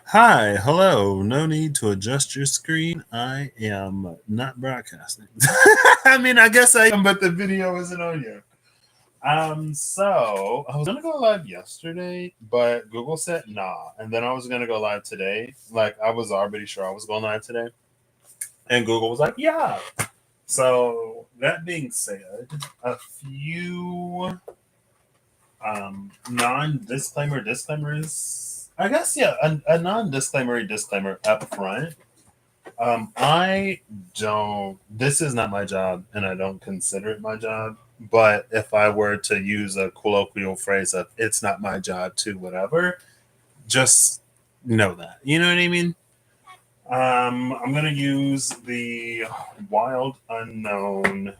Hi, hello. No need to adjust your screen. I am not broadcasting. I mean, I guess I am, but the video isn't on yet. So I was gonna go live yesterday, but Google said nah, and then I was gonna go live today. Like I was already sure I was going live today, and Google was like, yeah. So that being said, a few non-disclaimer disclaimers. I guess yeah, a non-disclaimer disclaimer up front. I don't. This is not my job, and I don't consider it my job. But if I were to use a colloquial phrase of "it's not my job" to whatever, just know that. You know what I mean? I'm gonna use the wild unknown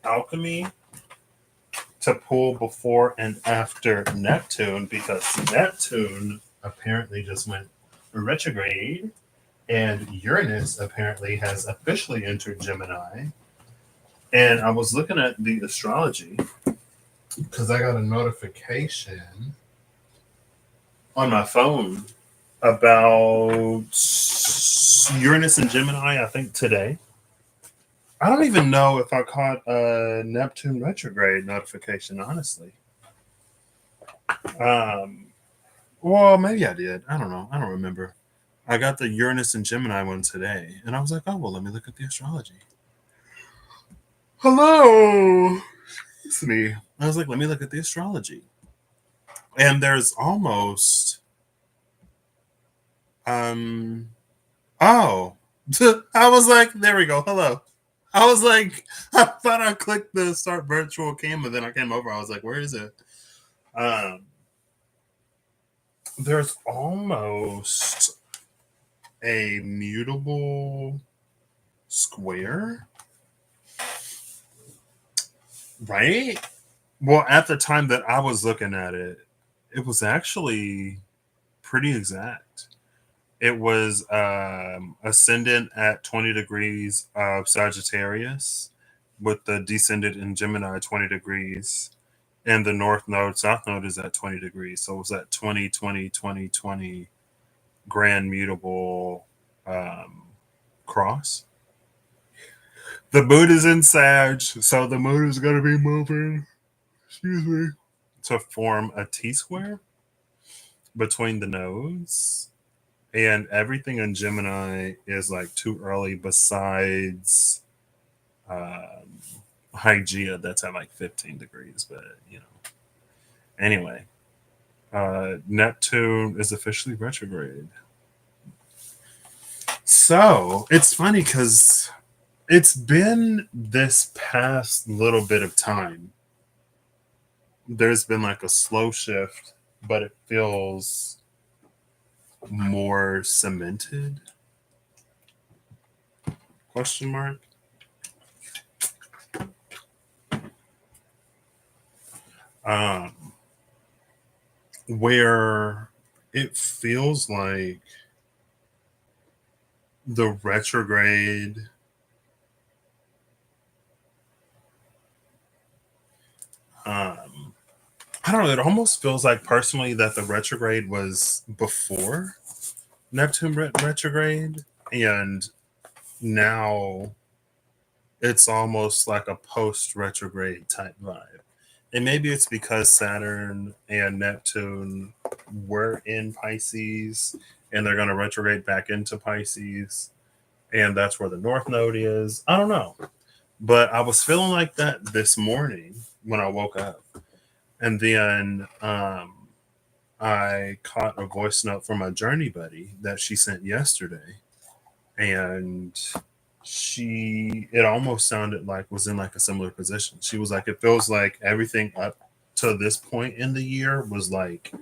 alchemy to pull before and after Neptune because Neptune apparently just went retrograde and Uranus apparently has officially entered Gemini. And I was looking at the astrology because I got a notification on my phone about Uranus and Gemini, I think today. I don't even know if I caught a Neptune retrograde notification, honestly. Um, well, maybe I did. I don't know. I don't remember. I got the Uranus and Gemini one today, and I was like, oh, well, let me look at the astrology. Hello. It's me. I was like, let me look at the astrology. And there's almost, um, oh, I was like, there we go. Hello. I was like, I thought I clicked the start virtual cam, and then I came over. I was like, where is it? Um, there's almost a mutable square, right? Well, at the time that I was looking at it, it was actually pretty exact. It was ascendant at 20 degrees of Sagittarius with the descendant in Gemini 20 degrees. And the north node, south node is at 20 degrees. So it was at 20, 20, 20, 20 grand mutable um, cross. The moon is in Sag, so the moon is going to be moving, excuse me, to form a T square between the nodes. And everything in Gemini is like too early besides um, Hygeia, that's at like 15 degrees. But, you know, anyway, Neptune is officially retrograde. So it's funny because it's been this past little bit of time. There's been like a slow shift, but it feels more cemented. Question mark. Um, where it feels like the retrograde um I don't know, it almost feels like personally that the retrograde was before Neptune retrograde, and now it's almost like a post retrograde type vibe. And maybe it's because Saturn and Neptune were in Pisces and they're going to retrograde back into Pisces. And that's where the North Node is. I don't know. But I was feeling like that this morning when I woke up. And then I caught a voice note from my journey buddy that she sent yesterday. And it almost sounded like was in like a similar position. She was like, it feels like everything up to this point in the year was like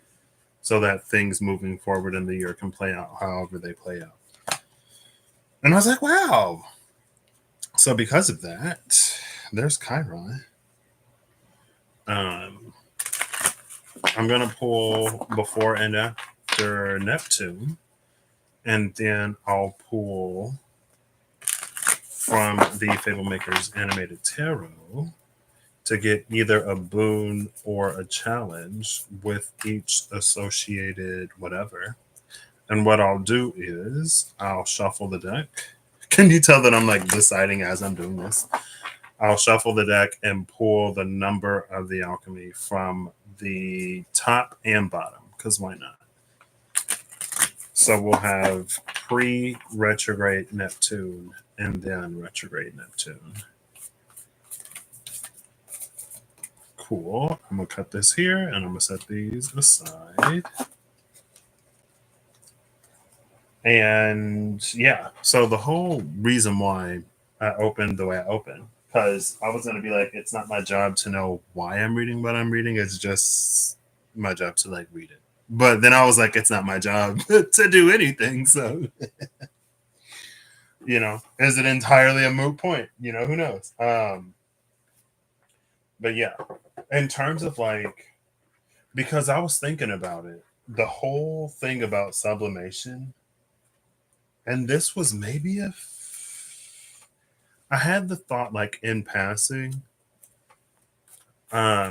so that things moving forward in the year can play out however they play out. And I was like, wow. So because of that, there's Chiron. Um, I'm gonna pull before and after Neptune, and then I'll pull from the Fable Makers animated tarot, to get either a boon or a challenge with each associated whatever. And what I'll do is I'll shuffle the deck. Can you tell that I'm like deciding as I'm doing this? I'll shuffle the deck and pull the number of the alchemy from the top and bottom, because why not? So we'll have pre retrograde Neptune and then retrograde Neptune. Cool. I'm going to cut this here and I'm going to set these aside. And yeah, so the whole reason why I opened the way I opened, because I was going to be like, it's not my job to know why I'm reading what I'm reading. It's just my job to like read it. But then I was like, it's not my job to do anything. So, is it entirely a moot point? Who knows? But yeah, in terms of like, because I was thinking about it, the whole thing about sublimation, and this was maybe I had the thought like in passing. I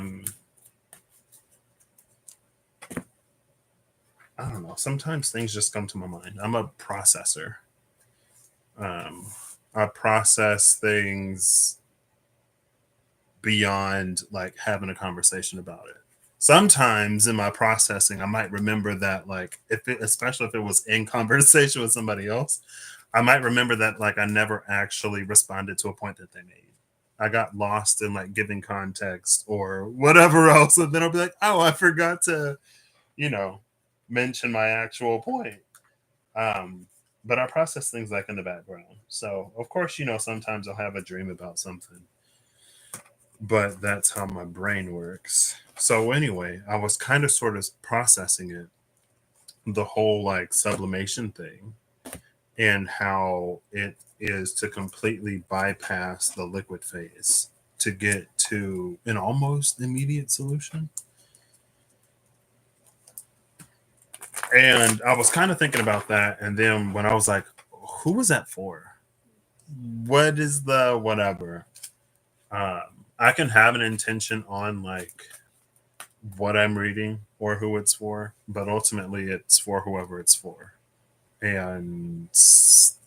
don't know. Sometimes things just come to my mind. I'm a processor. I process things beyond like having a conversation about it. Sometimes in my processing, I might remember that like especially if it was in conversation with somebody else, I might remember that like I never actually responded to a point that they made. I got lost in like giving context or whatever else, and then I'll be like, oh, I forgot to, you know, mention my actual point. Um, but I process things like in the background. So of course, sometimes I'll have a dream about something, but that's how my brain works. So anyway, I was kind of sort of processing it, the whole like sublimation thing, and how it is to completely bypass the liquid phase to get to an almost immediate solution. And I was kind of thinking about that. And then when I was like, who was that for? What is the whatever? I can have an intention on like what I'm reading or who it's for, but ultimately it's for whoever it's for. And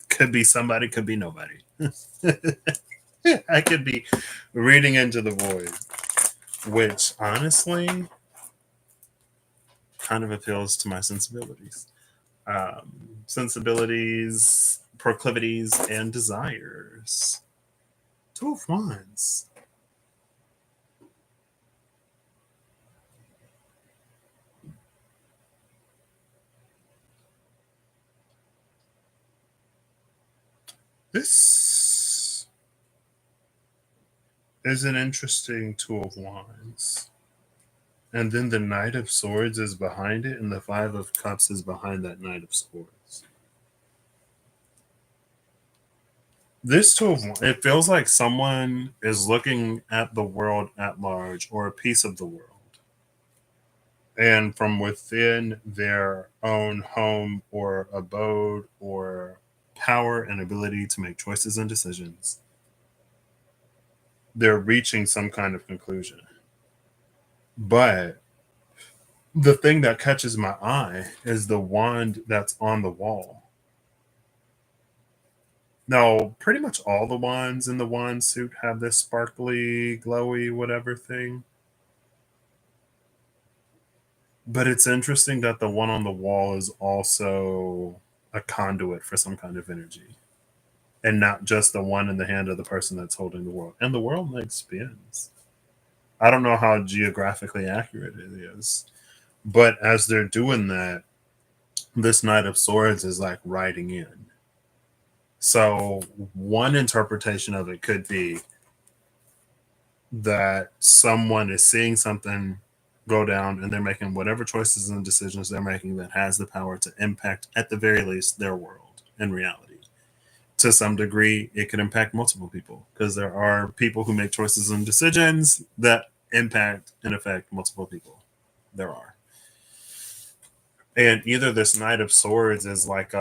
could be somebody, could be nobody. I could be reading into the void, which honestly kind of appeals to my sensibilities. Sensibilities, proclivities, and desires. Two of Wands. This is an interesting Two of Wands. And then the Knight of Swords is behind it, and the Five of Cups is behind that Knight of Swords. This Two of Wands, it feels like someone is looking at the world at large or a piece of the world. And from within their own home or abode or power and ability to make choices and decisions, they're reaching some kind of conclusion. But the thing that catches my eye is the wand that's on the wall. Now, pretty much all the wands in the wand suit have this sparkly, glowy, whatever thing. But it's interesting that the one on the wall is also a conduit for some kind of energy, and not just the one in the hand of the person that's holding the world. And the world like spins. I don't know how geographically accurate it is, but as they're doing that, this Knight of Swords is like riding in. So one interpretation of it could be that someone is seeing something go down and they're making whatever choices and decisions they're making that has the power to impact, at the very least, their world in reality. To some degree, it could impact multiple people because there are people who make choices and decisions that impact and affect multiple people. There are. And either this Knight of Swords is like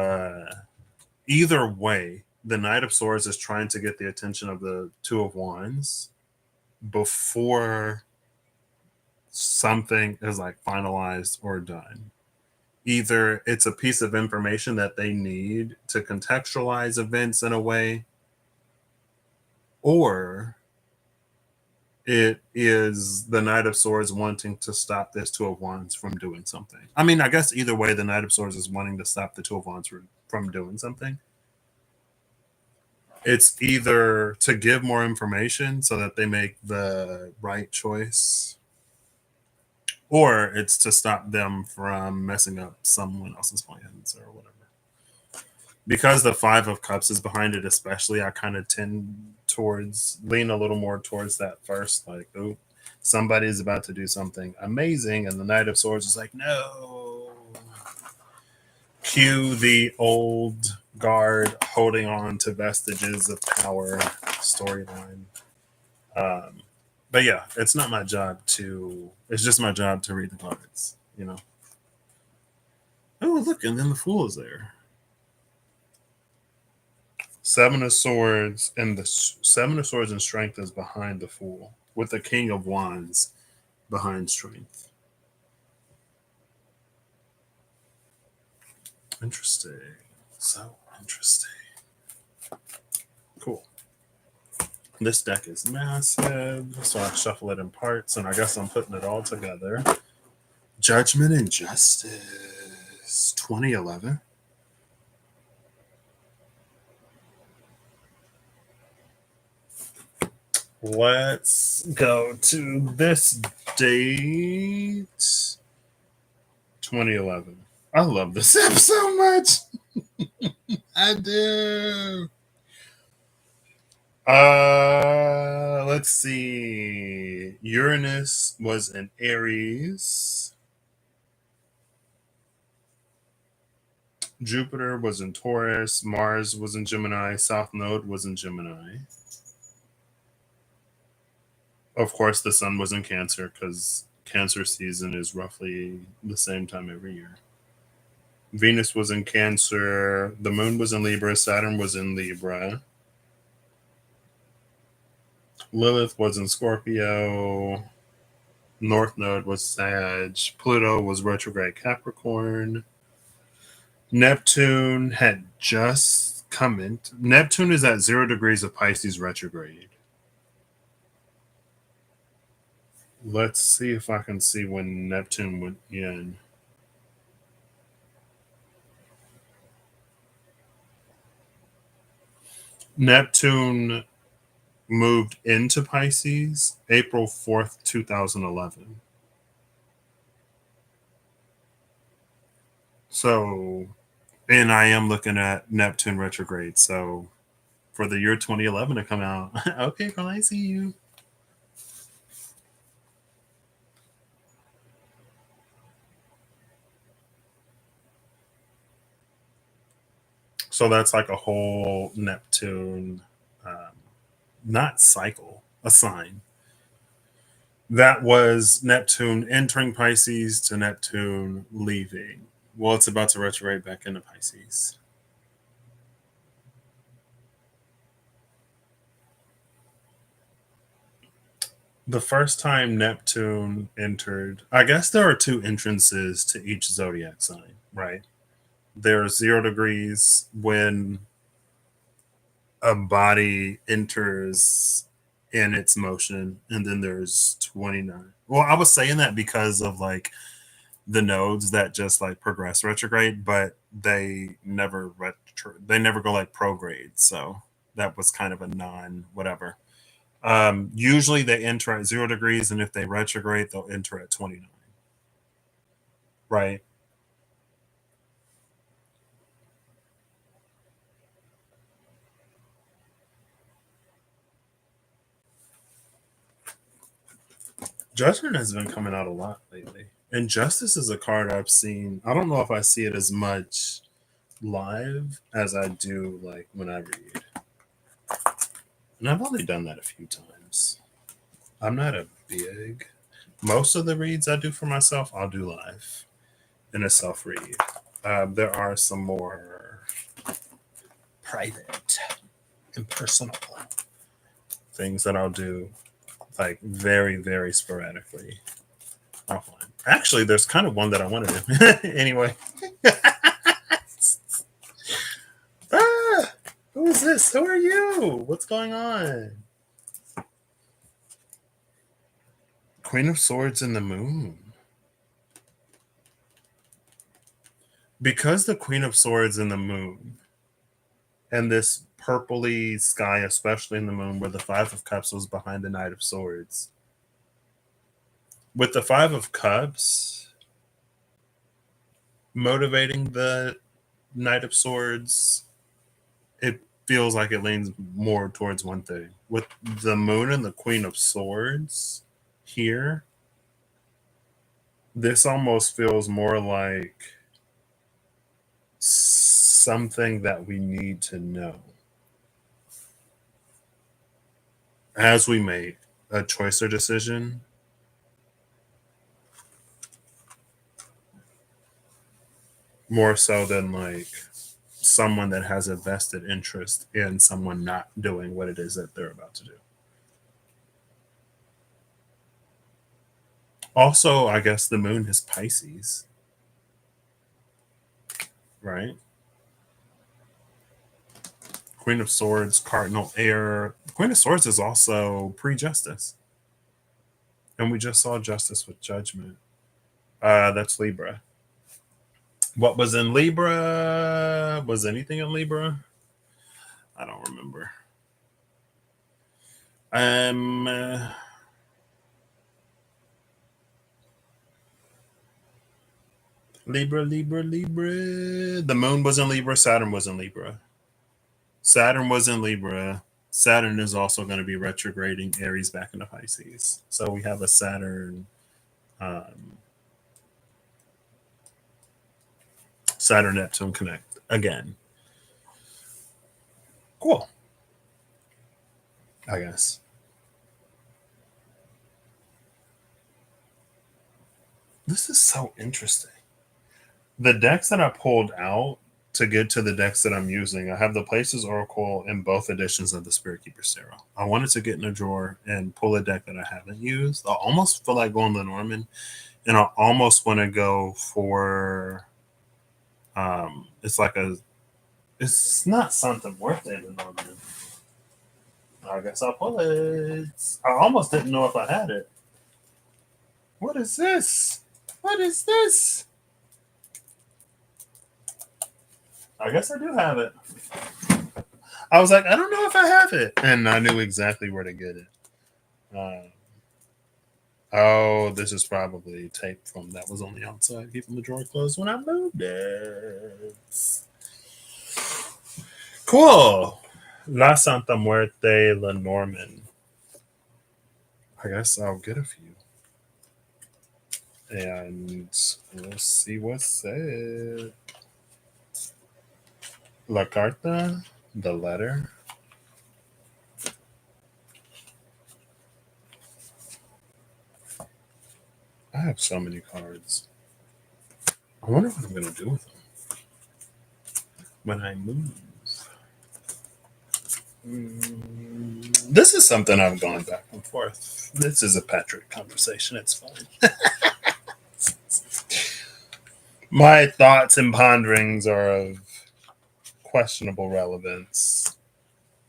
either way, the Knight of Swords is trying to get the attention of the Two of Wands. before something is like finalized or done. Either it's a piece of information that they need to contextualize events in a way, or it is the Knight of Swords wanting to stop this Two of Wands from doing something. I mean, I guess either way, the Knight of Swords is wanting to stop the Two of Wands from doing something. It's either to give more information so that they make the right choice, or it's to stop them from messing up someone else's plans or whatever. Because the Five of Cups is behind it, especially, I kind of tend towards lean a little more towards that first, like, oh, somebody's about to do something amazing, and the Knight of Swords is like, no. Cue the old guard holding on to vestiges of power storyline. But yeah, it's not my job to. It's just my job to read the cards, you know. Oh, look, and then the Fool is there. Seven of Swords, and the Seven of Swords and Strength is behind the Fool, with the King of Wands behind Strength. Interesting. So interesting. Cool. This deck is massive, so I shuffle it in parts, and I guess I'm putting it all together. Judgment and Justice, 2011. Let's go to this date, 2011. I love this app so much. I do. Let's see. Uranus was in Aries. Jupiter was in Taurus. Mars was in Gemini. South Node was in Gemini. Of course, the Sun was in Cancer because Cancer season is roughly the same time every year. Venus was in Cancer. The Moon was in Libra. Saturn was in Libra. Lilith was in Scorpio. North Node was Sag. Pluto was retrograde Capricorn. Neptune had just come in. Neptune is at 0 degrees of Pisces retrograde. Let's see if I can see when Neptune went in. Neptune moved into Pisces April 4th, 2011. So, and I am looking at Neptune retrograde. So, for the year 2011 to come out, okay, girl, I see you. So that's like a whole Neptune, not cycle, a sign. That was Neptune entering Pisces to Neptune leaving. Well, it's about to retrograde back into Pisces. The first time Neptune entered, I guess there are two entrances to each zodiac sign, right? There's 0 degrees when a body enters in its motion, and then there's 29. Well, I was saying that because of like the nodes that just like progress retrograde, but they never they never go like prograde. So that was kind of a non whatever. Usually they enter at 0 degrees, and if they retrograde, they'll enter at 29. Right. Judgment has been coming out a lot lately. And Justice is a card I've seen. I don't know if I see it as much live as I do like when I read. And I've only done that a few times. I'm not a big. Most of the reads I do for myself, I'll do live in a self read. There are some more private and personal things that I'll do like very, very sporadically. Offline. Actually, there's kind of one that I want to do. Anyway. Ah, who is this? Who are you? What's going on? Queen of Swords in the Moon. Because the Queen of Swords in the Moon and this purpley sky, especially in the moon, where the Five of Cups was behind the Knight of Swords. With the Five of Cups motivating the Knight of Swords, it feels like it leans more towards one thing. With the moon and the Queen of Swords here, this almost feels more like something that we need to know as we make a choice or decision. More so than like someone that has a vested interest in someone not doing what it is that they're about to do. Also, I guess the moon is Pisces, right? Queen of Swords, Cardinal Air. Queen of Swords is also pre-justice. And we just saw justice with judgment. That's Libra. What was in Libra? Was anything in Libra? I don't remember. Libra, Libra, Libra. The moon was in Libra. Saturn was in Libra. Saturn was in Libra. Saturn is also going to be retrograding Aries back into Pisces. So we have a Saturn Neptune connect again. Cool. I guess. This is so interesting. The decks that I pulled out to get to the decks that I'm using, I have the Places Oracle in both editions of the Spirit Keeper Tarot. I wanted to get in a drawer and pull a deck that I haven't used. I almost feel like going Lenormand, and I almost want to go for it's not something worth it, Lenormand. I guess I'll pull it. I almost didn't know if I had it. What is this? What is this? I guess I do have it. I was like, I don't know if I have it. And I knew exactly where to get it. Oh, this is probably tape from that was on the outside, keeping the drawer closed when I moved it. Cool. La Santa Muerte, Lenormand. I guess I'll get a few. And we'll see what's said. La Carta, the letter. I have so many cards. I wonder what I'm going to do with them when I move. This is something I've gone back and forth. This is a Patrick conversation. It's fine. My thoughts and ponderings are of questionable relevance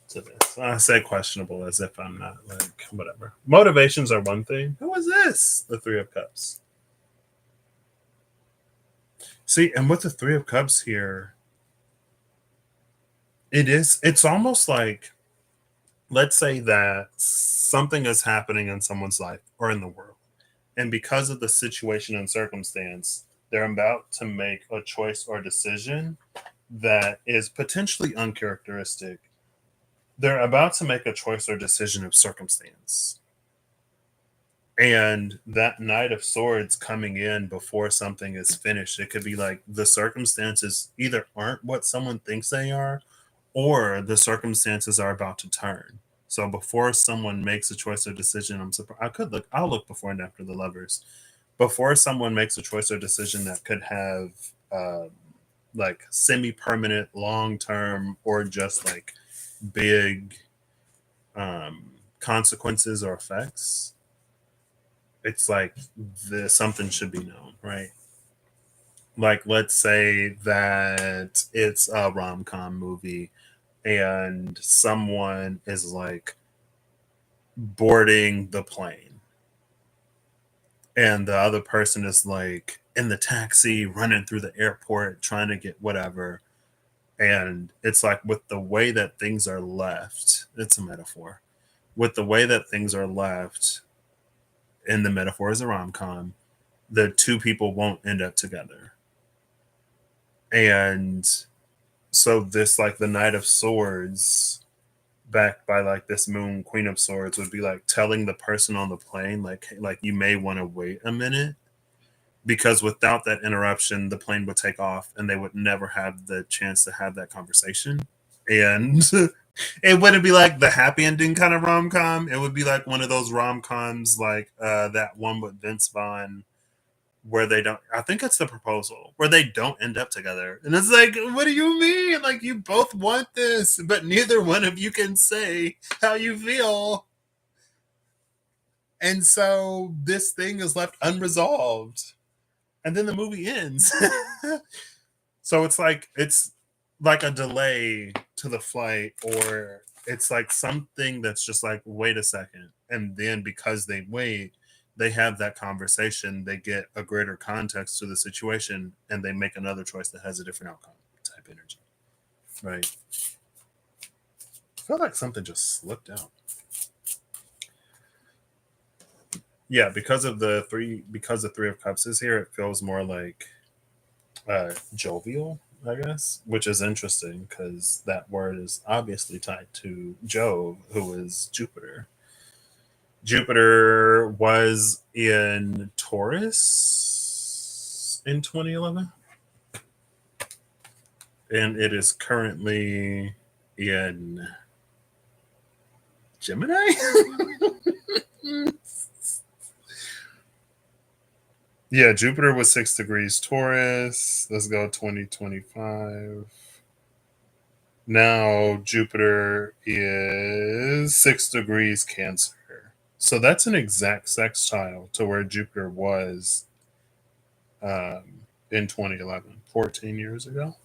to this. I say questionable as if I'm not like whatever. Motivations are one thing. Who is this? The Three of Cups. See, and with the Three of Cups here, it's almost like, let's say that something is happening in someone's life or in the world. And because of the situation and circumstance, they're about to make a choice or decision that is potentially uncharacteristic. They're about to make a choice or decision of circumstance. And that Knight of Swords coming in before something is finished, it could be like the circumstances either aren't what someone thinks they are, or the circumstances are about to turn. So before someone makes a choice or decision, I'm surprised. I'll look before and after the Lovers. Before someone makes a choice or decision that could have like semi-permanent, long-term, or just like big consequences or effects, it's like something should be known, right? Like, let's say that it's a rom-com movie and someone is like boarding the plane and the other person is like in the taxi running through the airport trying to get whatever. And it's like, with the way that things are left, it's a metaphor. With the way that things are left, in the metaphor is a rom-com, the two people won't end up together. And so this, like, the Knight of Swords backed by like this moon Queen of Swords would be like telling the person on the plane, like, hey, like, you may want to wait a minute, because without that interruption the plane would take off and they would never have the chance to have that conversation. And it wouldn't be like the happy ending kind of rom-com. It would be like one of those rom-coms like that one with Vince Vaughn where they don't, I think it's The Proposal, where they don't end up together. And it's like, what do you mean? Like, you both want this, but neither one of you can say how you feel. And so this thing is left unresolved. And then the movie ends. So it's like a delay to the flight, or it's like something that's just like, wait a second. And then because they wait, they have that conversation, they get a greater context to the situation, and they make another choice that has a different outcome type energy. Right. I feel like something just slipped out. Yeah, because the Three of Cups is here, it feels more like jovial, I guess, which is interesting because that word is obviously tied to Jove, who is Jupiter. Jupiter was in Taurus in 2011, and it is currently in Gemini. Yeah, Jupiter was 6 degrees Taurus. Let's go 2025. Now Jupiter is 6 degrees Cancer. So that's an exact sextile to where Jupiter was in 2011, 14 years ago.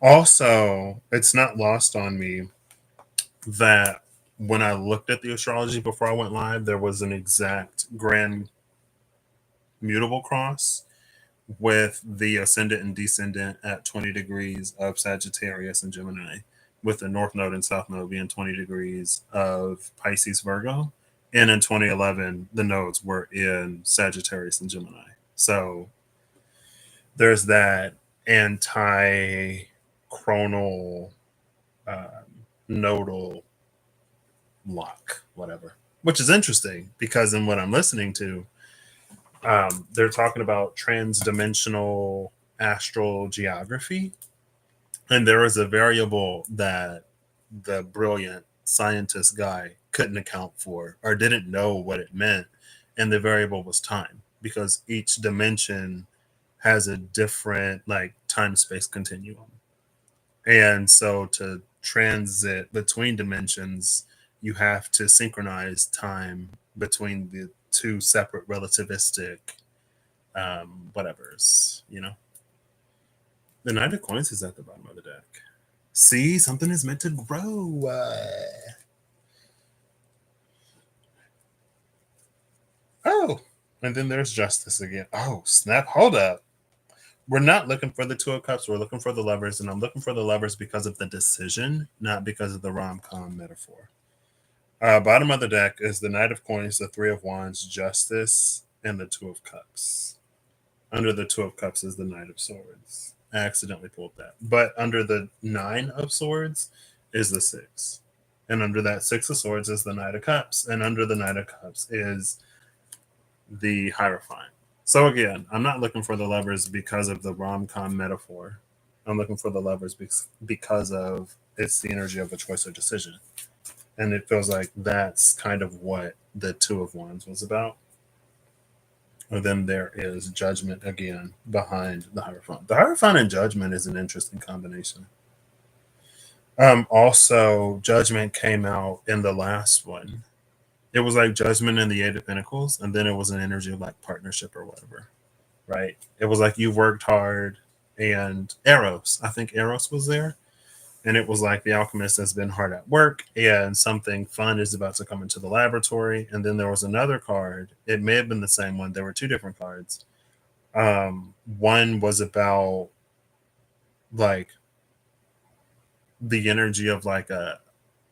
Also, it's not lost on me that when I looked at the astrology before I went live, there was an exact grand mutable cross with the ascendant and descendant at 20 degrees of Sagittarius and Gemini, with the North Node and South Node being 20 degrees of Pisces Virgo. And in 2011, the nodes were in Sagittarius and Gemini. So there's that anti-chronal nodal lock, whatever, which is interesting because in what I'm listening to, they're talking about trans-dimensional astral geography, and there is a variable that the brilliant scientist guy couldn't account for or didn't know what it meant, and the variable was time, because each dimension has a different like time-space continuum. And so to transit between dimensions, you have to synchronize time between the two separate relativistic whatevers, you know. The Knight of Coins is at the bottom of the deck. See, something is meant to grow. Oh, and then there's Justice again. Oh, snap. Hold up. We're not looking for the Two of Cups. We're looking for the Lovers, and I'm looking for the Lovers because of the decision, not because of the rom-com metaphor. Bottom of the deck is the Knight of Coins, the Three of Wands, Justice, and the Two of Cups. Under the Two of Cups is the Knight of Swords. I accidentally pulled that. But under the Nine of Swords is the Six. And under that Six of Swords is the Knight of Cups. And under the Knight of Cups is the Hierophant. So again, I'm not looking for the Lovers because of the rom-com metaphor. I'm looking for the Lovers because of it's the energy of a choice or decision. And it feels like that's kind of what the Two of Wands was about. And then there is Judgment again behind the Hierophant. The Hierophant and Judgment is an interesting combination. Also, Judgment came out in the last one. It was like Judgment in the Eight of Pentacles, and then it was an energy of like partnership or whatever, right? It was like you worked hard, and Eros. I think Eros was there, and it was like the alchemist has been hard at work, and something fun is about to come into the laboratory. And then there was another card. It may have been the same one. There were two different cards. One was about like the energy of like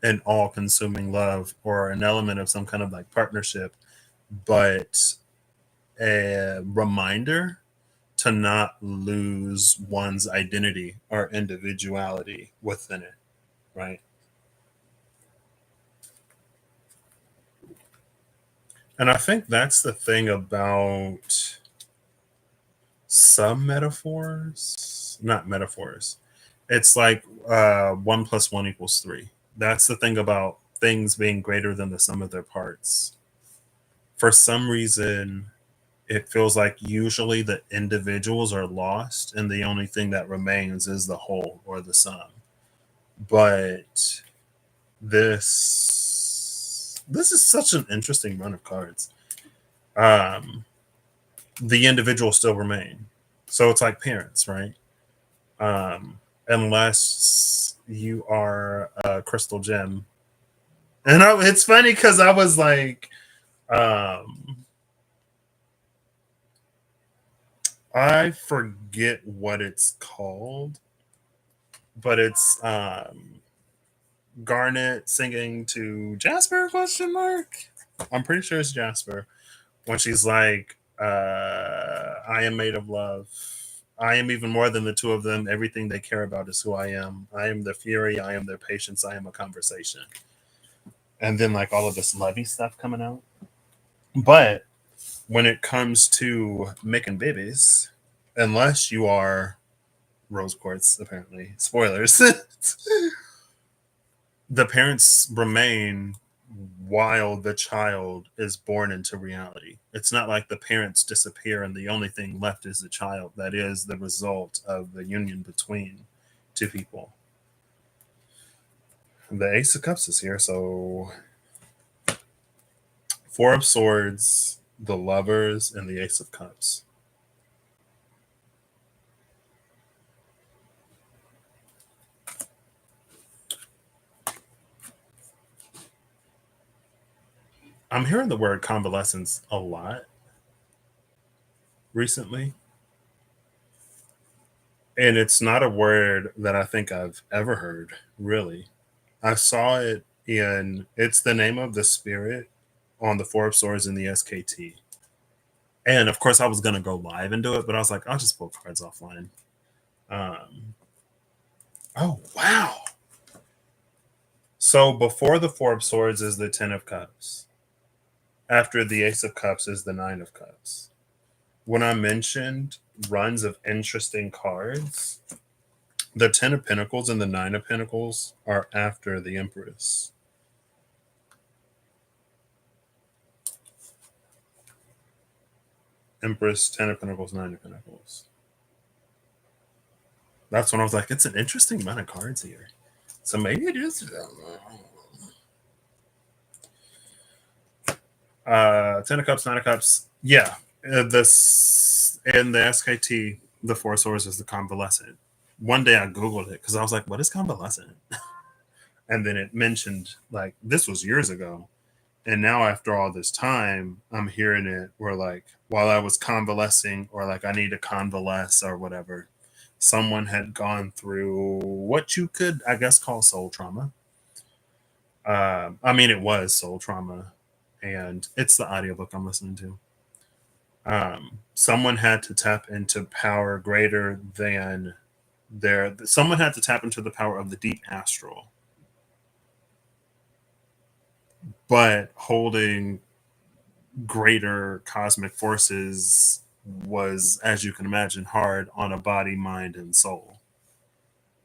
an all-consuming love or an element of some kind of like partnership, but a reminder to not lose one's identity or individuality within it, right? And I think that's the thing about some metaphors, not metaphors. It's like 1 plus 1 equals 3. That's the thing about things being greater than the sum of their parts. For some reason, it feels like usually the individuals are lost and the only thing that remains is the whole or the sum. But this is such an interesting run of cards. Um, the individuals still remain. So it's like parents, right? Unless you are a crystal gem. And it's funny because I was like, I forget what it's called, but it's Garnet singing to Jasper question mark. I'm pretty sure it's Jasper when she's like, I am made of love. I am even more than the two of them. Everything they care about is who I am. I am their fury. I am their patience. I am a conversation. And then like all of this lovey stuff coming out. But when it comes to making babies, unless you are rose quartz, apparently, spoilers, the parents remain while the child is born into reality. It's not like the parents disappear and the only thing left is the child. That is the result of the union between two people. The Ace of Cups is here, so Four of Swords, the Lovers, and the Ace of Cups. I'm hearing the word convalescence a lot recently. And it's not a word that I think I've ever heard, really. I saw it in, it's the name of the spirit on the Four of Swords in the SKT. And of course, I was going to go live and do it, but I was like, I'll just pull cards offline. Um, oh, wow. So before the Four of Swords is the Ten of Cups. After the Ace of Cups is the Nine of Cups. When I mentioned runs of interesting cards, the Ten of Pentacles and the Nine of Pentacles are after the Empress. Empress, Ten of Pentacles, Nine of Pentacles. That's when I was like, it's an interesting amount of cards here. So maybe it is. Ten of Cups, Nine of Cups. Yeah. This in the SKT, the Four Swords is the convalescent. One day I Googled it because I was like, what is convalescent? And then it mentioned, like, this was years ago. And now after all this time, I'm hearing it where like while I was convalescing or like I need to convalesce or whatever, someone had gone through what you could, I guess, call soul trauma. I mean, it was soul trauma, and it's the audiobook I'm listening to. Someone had to tap into power greater than someone had to tap into the power of the deep astral, but holding greater cosmic forces was, as you can imagine, hard on a body, mind, and soul.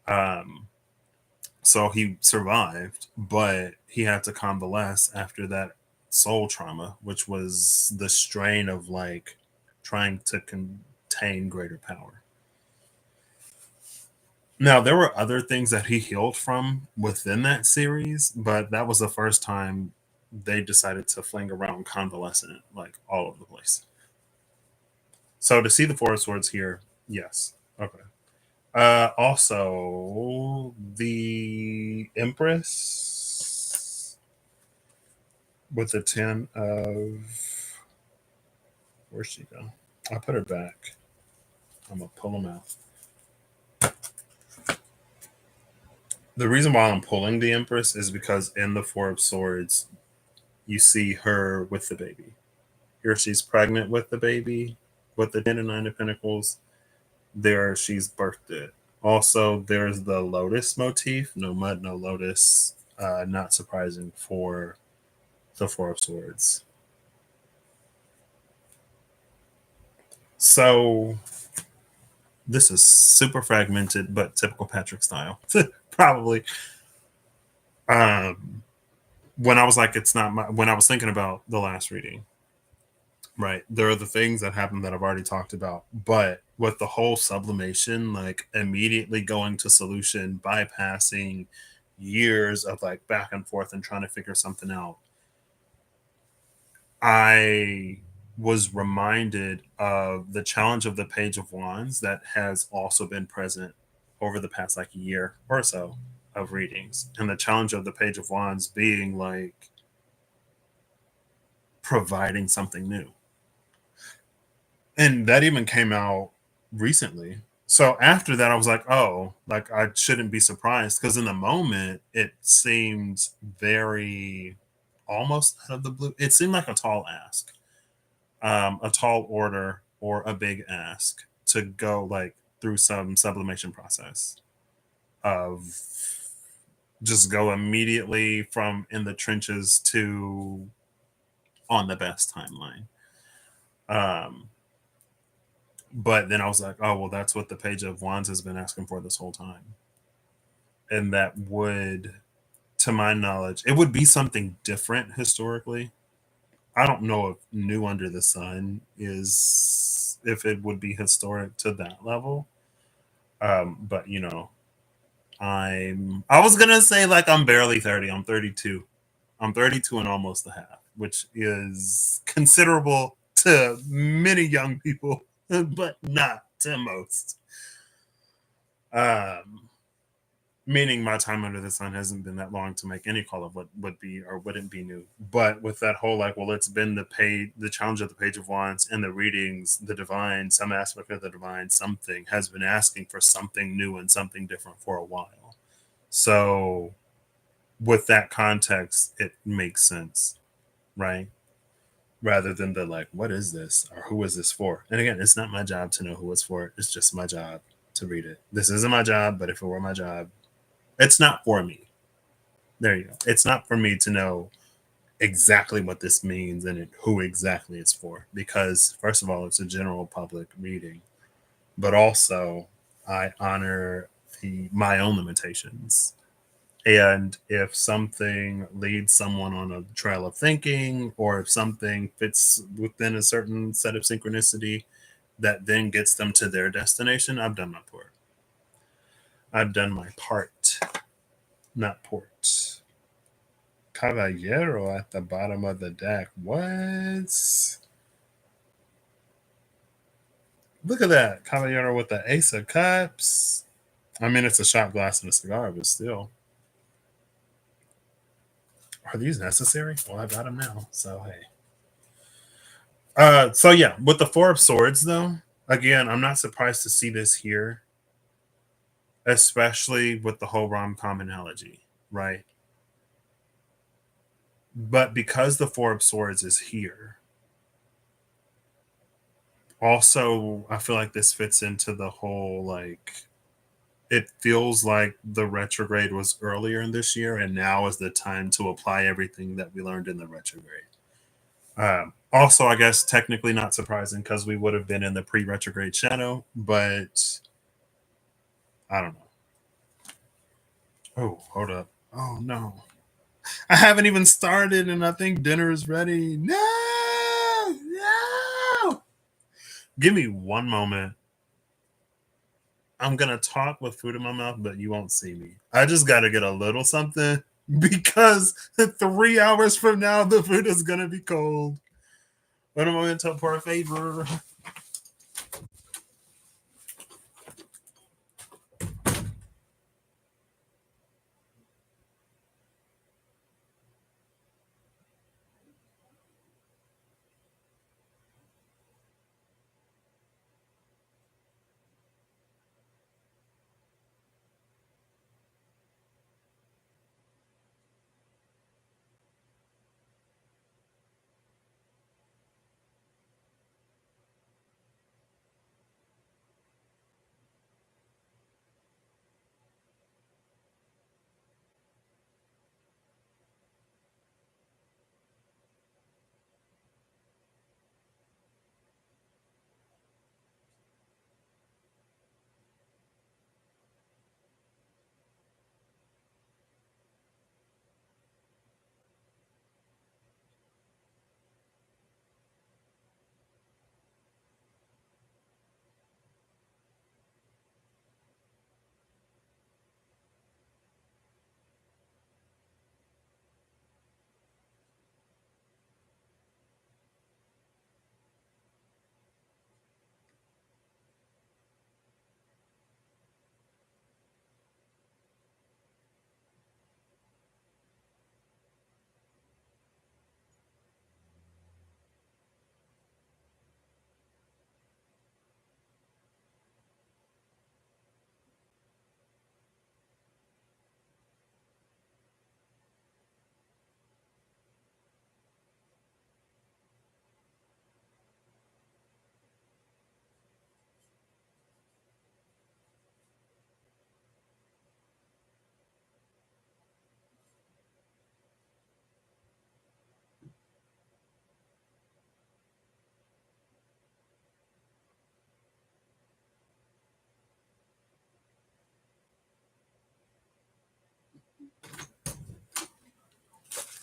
Um, so he survived, but he had to convalesce after that soul trauma, which was the strain of like trying to contain greater power. Now, there were other things that he healed from within that series, but that was the first time they decided to fling around convalescent like all over the place. So to see the Four of Swords here, yes. Okay. Also, the Empress with the 10 of. Where'd she go? I put her back. I'm going to pull them out. The reason why I'm pulling the Empress is because in the Four of Swords, you see her with the baby. Here she's pregnant with the baby, with the 10 and 9 of Pentacles. There she's birthed it. Also, there's the lotus motif. No mud, no lotus. Not surprising for the Four of Swords. So this is super fragmented, but typical Patrick style, probably. Um, when I was like, it's not my. When I was thinking about the last reading, right? There are the things that happen that I've already talked about, but with the whole sublimation, like immediately going to solution, bypassing years of like back and forth and trying to figure something out, I was reminded of the challenge of the Page of Wands that has also been present over the past like year or so of readings. And the challenge of the Page of Wands being like providing something new. And that even came out recently. So after that, I was like, oh, like I shouldn't be surprised because in the moment it seemed very almost out of the blue. It seemed like a tall ask, a tall order or a big ask to go like through some sublimation process of just go immediately from in the trenches to on the best timeline. Um, but then I was like, oh well, that's what the Page of Wands has been asking for this whole time, and that would, to my knowledge, it would be something different historically. I don't know if New Under the Sun is if it would be historic to that level. But you know, I was gonna say like I'm barely 30. I'm 32. I'm 32 and almost a half, which is considerable to many young people, but not to most. Um, Meaning my time under the sun hasn't been that long to make any call of what would be or wouldn't be new. But with that whole like, well, it's been the challenge of the Page of Wands and the readings, the divine, some aspect of the divine, something has been asking for something new and something different for a while. So with that context, it makes sense, right? Rather than the like, what is this or who is this for? And again, it's not my job to know who it's for. It's just my job to read it. This isn't my job, but if it were my job, it's not for me. There you go. It's not for me to know exactly what this means and who exactly it's for. Because, first of all, it's a general public reading, but also I honor my own limitations. And if something leads someone on a trail of thinking, or if something fits within a certain set of synchronicity that then gets them to their destination, I've done my part. I've done my part, not port. Caballero at the bottom of the deck. What? Look at that. Caballero with the Ace of Cups. I mean, it's a shot glass and a cigar, but still. Are these necessary? Well, I got them now. So, hey. So yeah, with the Four of Swords, though, again, I'm not surprised to see this here, especially with the whole rom-com analogy, right? But because the Four of Swords is here, also, I feel like this fits into the whole like it feels like the retrograde was earlier in this year, and now is the time to apply everything that we learned in the retrograde. Also, I guess technically not surprising because we would have been in the pre-retrograde shadow, but I don't know. Oh, hold up. Oh no. I haven't even started and I think dinner is ready. No, no. Give me one moment. I'm gonna talk with food in my mouth, but you won't see me. I just gotta get a little something because 3 hours from now the food is gonna be cold. What am I gonna tell for a favor?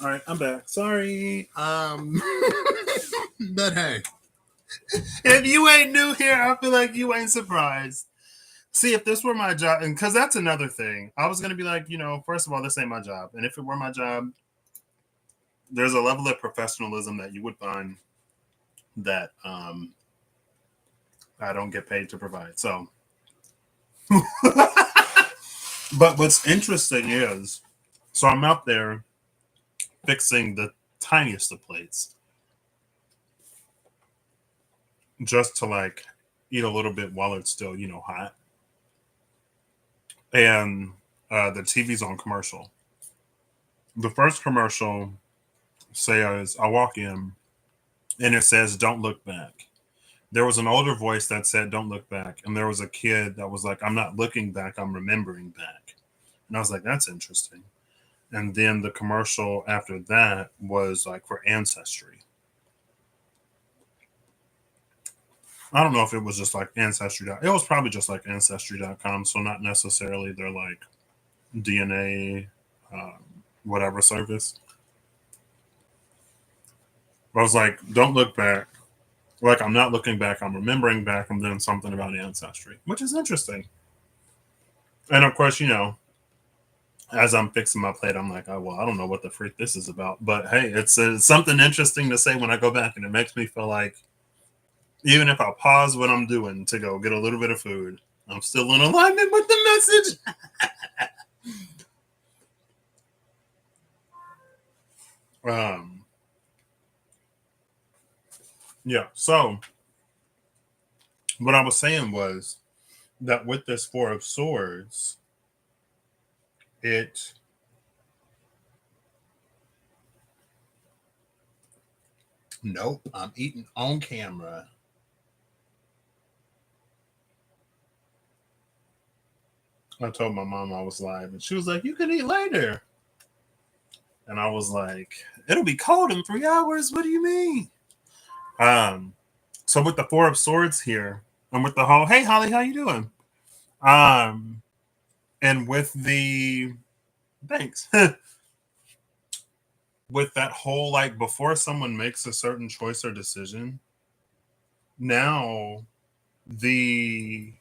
All right, I'm back. Sorry. But hey, if you ain't new here, I feel like you ain't surprised. See, if this were my job, and because that's another thing, I was gonna be like, first of all, this ain't my job, and if it were my job, there's a level of professionalism that you would find that I don't get paid to provide. So, but what's interesting is, so I'm out there fixing the tiniest of plates just to like eat a little bit while it's still, hot. And the TV's on commercial. The first commercial says, I walk in and it says, don't look back. There was an older voice that said, don't look back. And there was a kid that was like, I'm not looking back, I'm remembering back. And I was like, that's interesting. And then the commercial after that was like for Ancestry. I don't know if it was just like Ancestry. It was probably just like Ancestry.com. So not necessarily their like DNA, whatever service. I was like, don't look back. Like, I'm not looking back, I'm remembering back. I'm doing something about Ancestry, which is interesting. And of course, as I'm fixing my plate, I'm like, oh, well, I don't know what the freak this is about. But hey, it's something interesting to say when I go back. And it makes me feel like even if I pause what I'm doing to go get a little bit of food, I'm still in alignment with the message. um, yeah. So what I was saying was that with this Four of Swords, it nope, I'm eating on camera. I told my mom I was live, and she was like, "You can eat later." And I was like, "It'll be cold in 3 hours. What do you mean?" Um, so with the Four of Swords here, and with the whole, "Hey Holly, how you doing?" Um, and with the thanks, with that whole like before someone makes a certain choice or decision, now the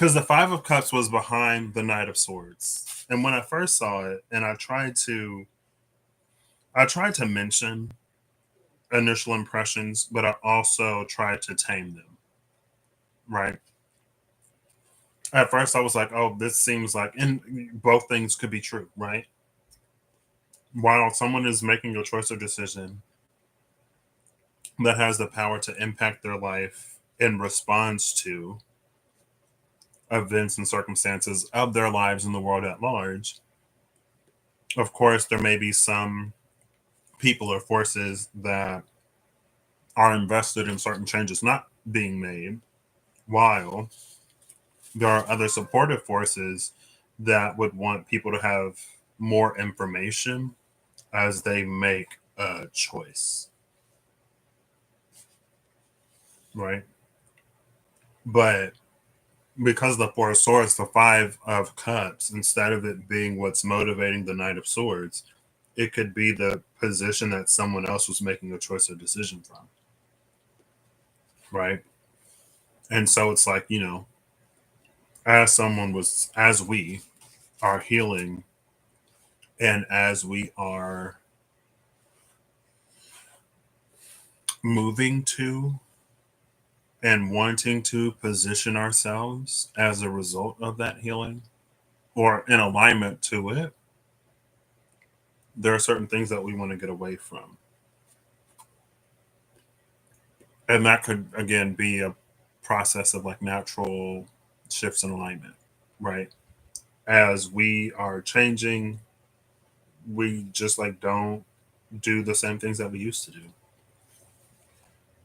because the Five of Cups was behind the Knight of Swords. And when I first saw it, and I tried to mention initial impressions, but I also tried to tame them, right? At first, I was like, oh, this seems like, and both things could be true, right? While someone is making a choice or decision that has the power to impact their life in response to events and circumstances of their lives and the world at large, of course, there may be some people or forces that are invested in certain changes not being made, while there are other supportive forces that would want people to have more information as they make a choice, right? But because the Four of Swords, the Five of Cups, instead of it being what's motivating the Knight of Swords, it could be the position that someone else was making a choice or decision from, right? And so it's like, as we are healing and as we are moving to and wanting to position ourselves as a result of that healing or in alignment to it, there are certain things that we want to get away from. And that could, again, be a process of like natural shifts in alignment, right? As we are changing, we just like don't do the same things that we used to do.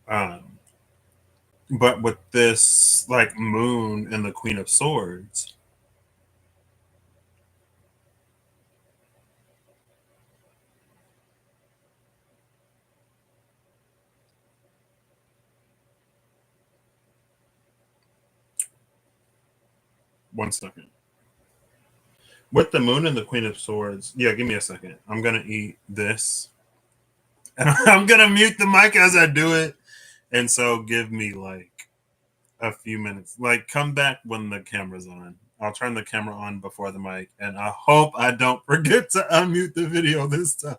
Um, but with this like moon and the Queen of Swords, one second. With the moon and the Queen of Swords, yeah, give me a second. I'm gonna eat this, and I'm gonna mute the mic as I do it. And so, give me like a few minutes. Like, come back when the camera's on. I'll turn the camera on before the mic, and I hope I don't forget to unmute the video this time.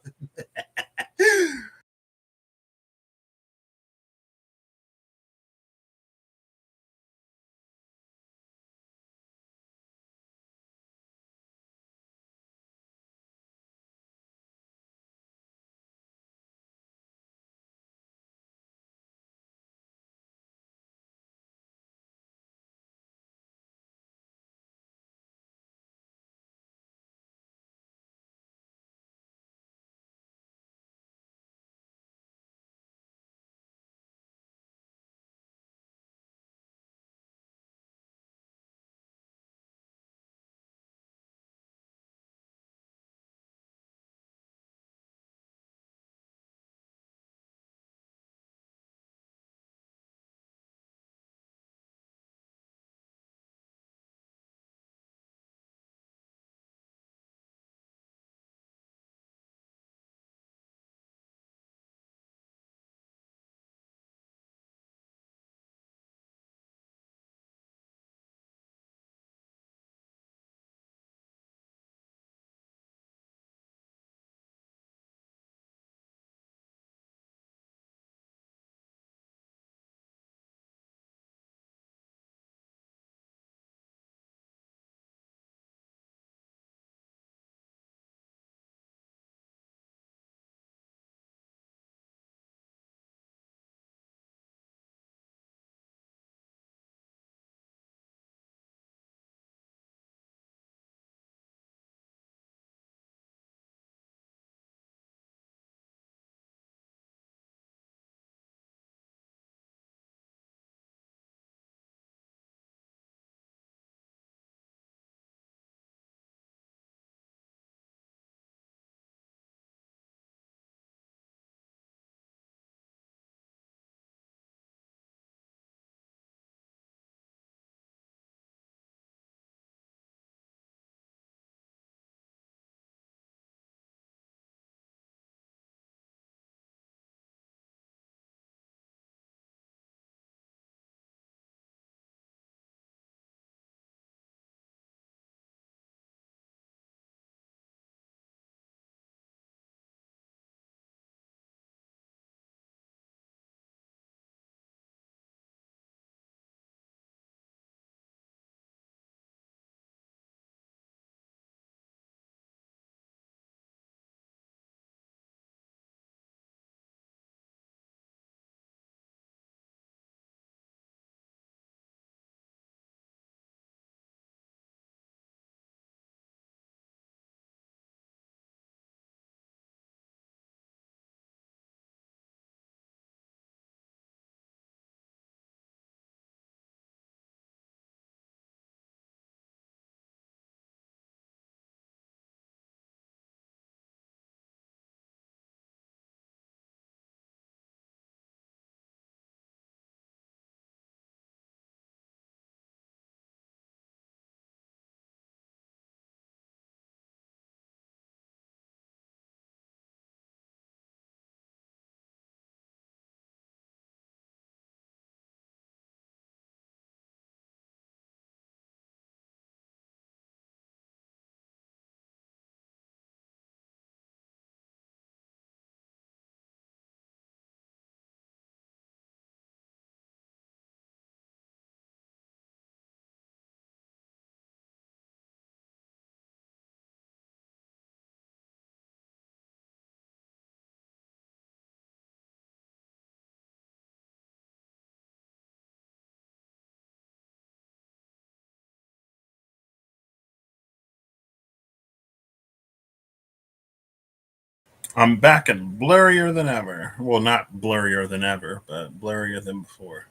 I'm back and blurrier than ever. Well, not blurrier than ever, but blurrier than before.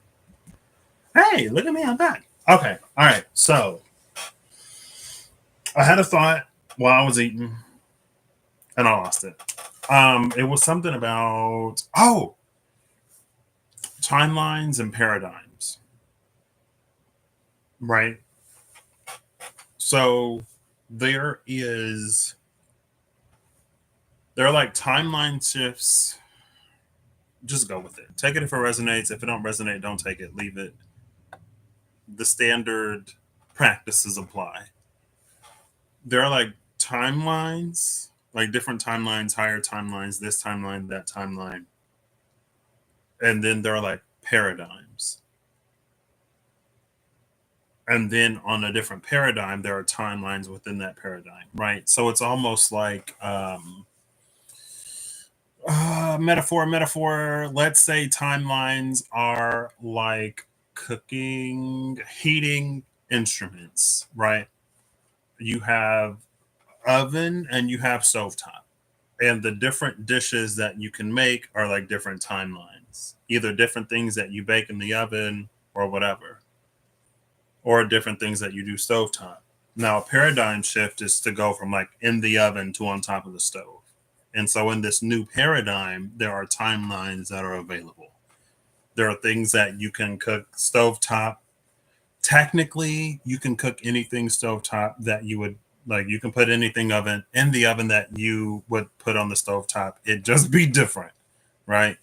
Hey, look at me, I'm back. Okay, all right. So I had a thought while I was eating, and I lost it. It was something about timelines and paradigms, right? So there is there are like timeline shifts. Just go with it. Take it if it resonates. If it don't resonate, don't take it. Leave it. The standard practices apply. There are like timelines, like different timelines, higher timelines, this timeline, that timeline. And then there are like paradigms. And then on a different paradigm, there are timelines within that paradigm, right? So it's almost like metaphor. Let's say timelines are like cooking, heating instruments, right? You have oven and you have stovetop, and the different dishes that you can make are like different timelines, either different things that you bake in the oven or whatever, or different things that you do stovetop. Now, a paradigm shift is to go from like in the oven to on top of the stove. And so, in this new paradigm, there are timelines that are available. There are things that you can cook stovetop. Technically, you can cook anything stovetop that you would like. You can put anything oven in the oven that you would put on the stovetop. It just be different, right?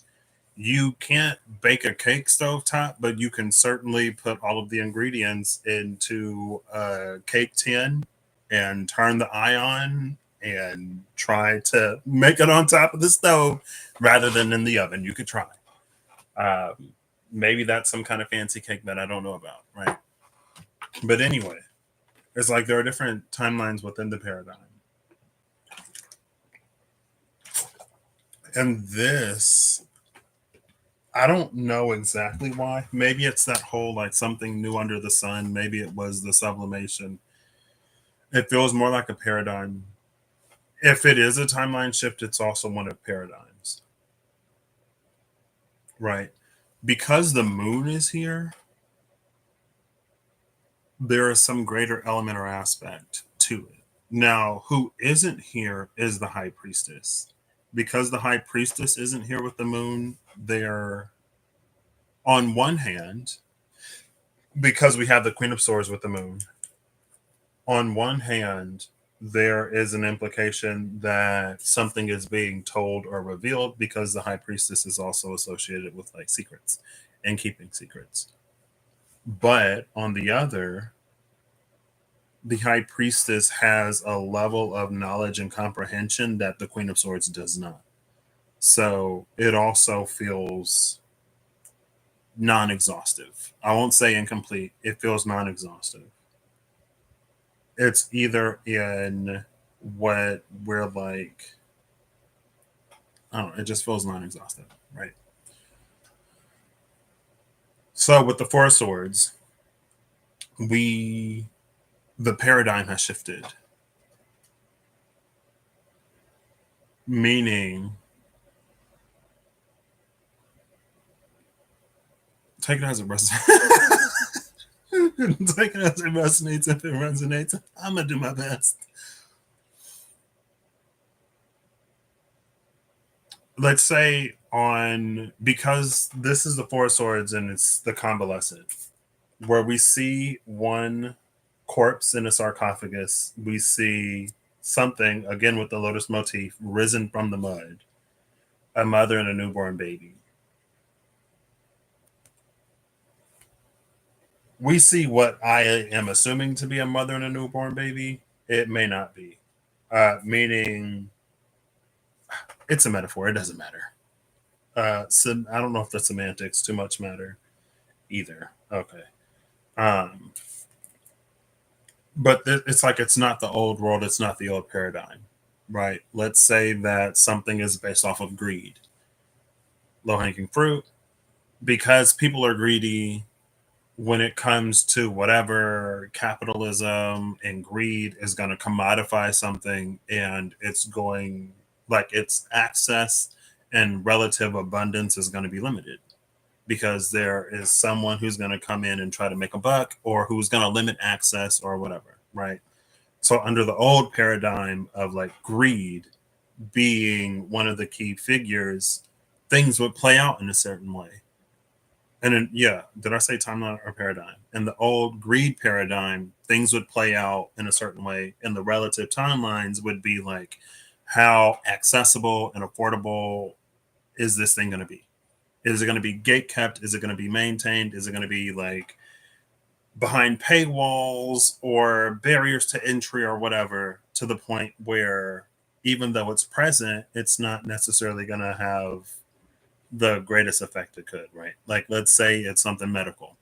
You can't bake a cake stovetop, but you can certainly put all of the ingredients into a cake tin and turn the eye on and try to make it on top of the stove rather than in the oven. You could try. Maybe that's some kind of fancy cake that I don't know about, right? But anyway, it's like there are different timelines within the paradigm. And this, I don't know exactly why. Maybe it's that whole like something new under the sun. Maybe it was the sublimation. It feels more like a paradigm. If it is a timeline shift, it's also one of paradigms, right? Because the moon is here, there is some greater element or aspect to it. Now, who isn't here is the high priestess. Because the high priestess isn't here with the moon, they're on one hand, because we have the Queen of Swords with the moon, on one hand, there is an implication that something is being told or revealed because the high priestess is also associated with like secrets and keeping secrets. But on the other, the high priestess has a level of knowledge and comprehension that the Queen of Swords does not. So it also feels non exhaustive. I won't say incomplete, it feels non exhaustive. It's either in what we're like, I don't know, it just feels non exhaustive, right? So with the Four Swords, we, the paradigm has shifted, meaning take it as it resonates. Take it as it resonates. If it resonates, I'm gonna do my best. Let's say on, because this is the Four Swords and it's the convalescent, where we see one corpse in a sarcophagus, we see something again with the lotus motif risen from the mud, a mother and a newborn baby. We see what I am assuming to be a mother and a newborn baby. It may not be, meaning it's a metaphor. It doesn't matter. So I don't know if the semantics too much matter either. Okay. Um, but it's like it's not the old world. It's not the old paradigm, right? Let's say that something is based off of greed, low hanging fruit, because people are greedy when it comes to whatever capitalism and greed is going to commodify something and it's going like its access and relative abundance is going to be limited because there is someone who's going to come in and try to make a buck or who's going to limit access or whatever, right? So under the old paradigm of like greed being one of the key figures, things would play out in a certain way. And then, yeah, did I say timeline or paradigm? In the old greed paradigm, things would play out in a certain way, and the relative timelines would be like, how accessible and affordable is this thing going to be? Is it going to be gate kept? Is it going to be maintained? Is it going to be like behind paywalls or barriers to entry or whatever, to the point where even though it's present, it's not necessarily going to have the greatest effect it could, right? Like, let's say it's something medical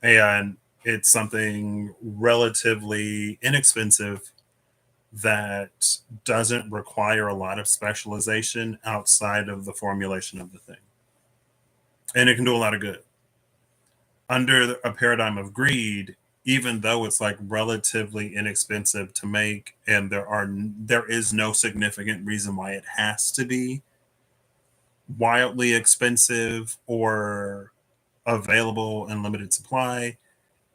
and it's something relatively inexpensive that doesn't require a lot of specialization outside of the formulation of the thing. And it can do a lot of good. Under a paradigm of greed, even though it's like relatively inexpensive to make and there is no significant reason why it has to be wildly expensive or available in limited supply,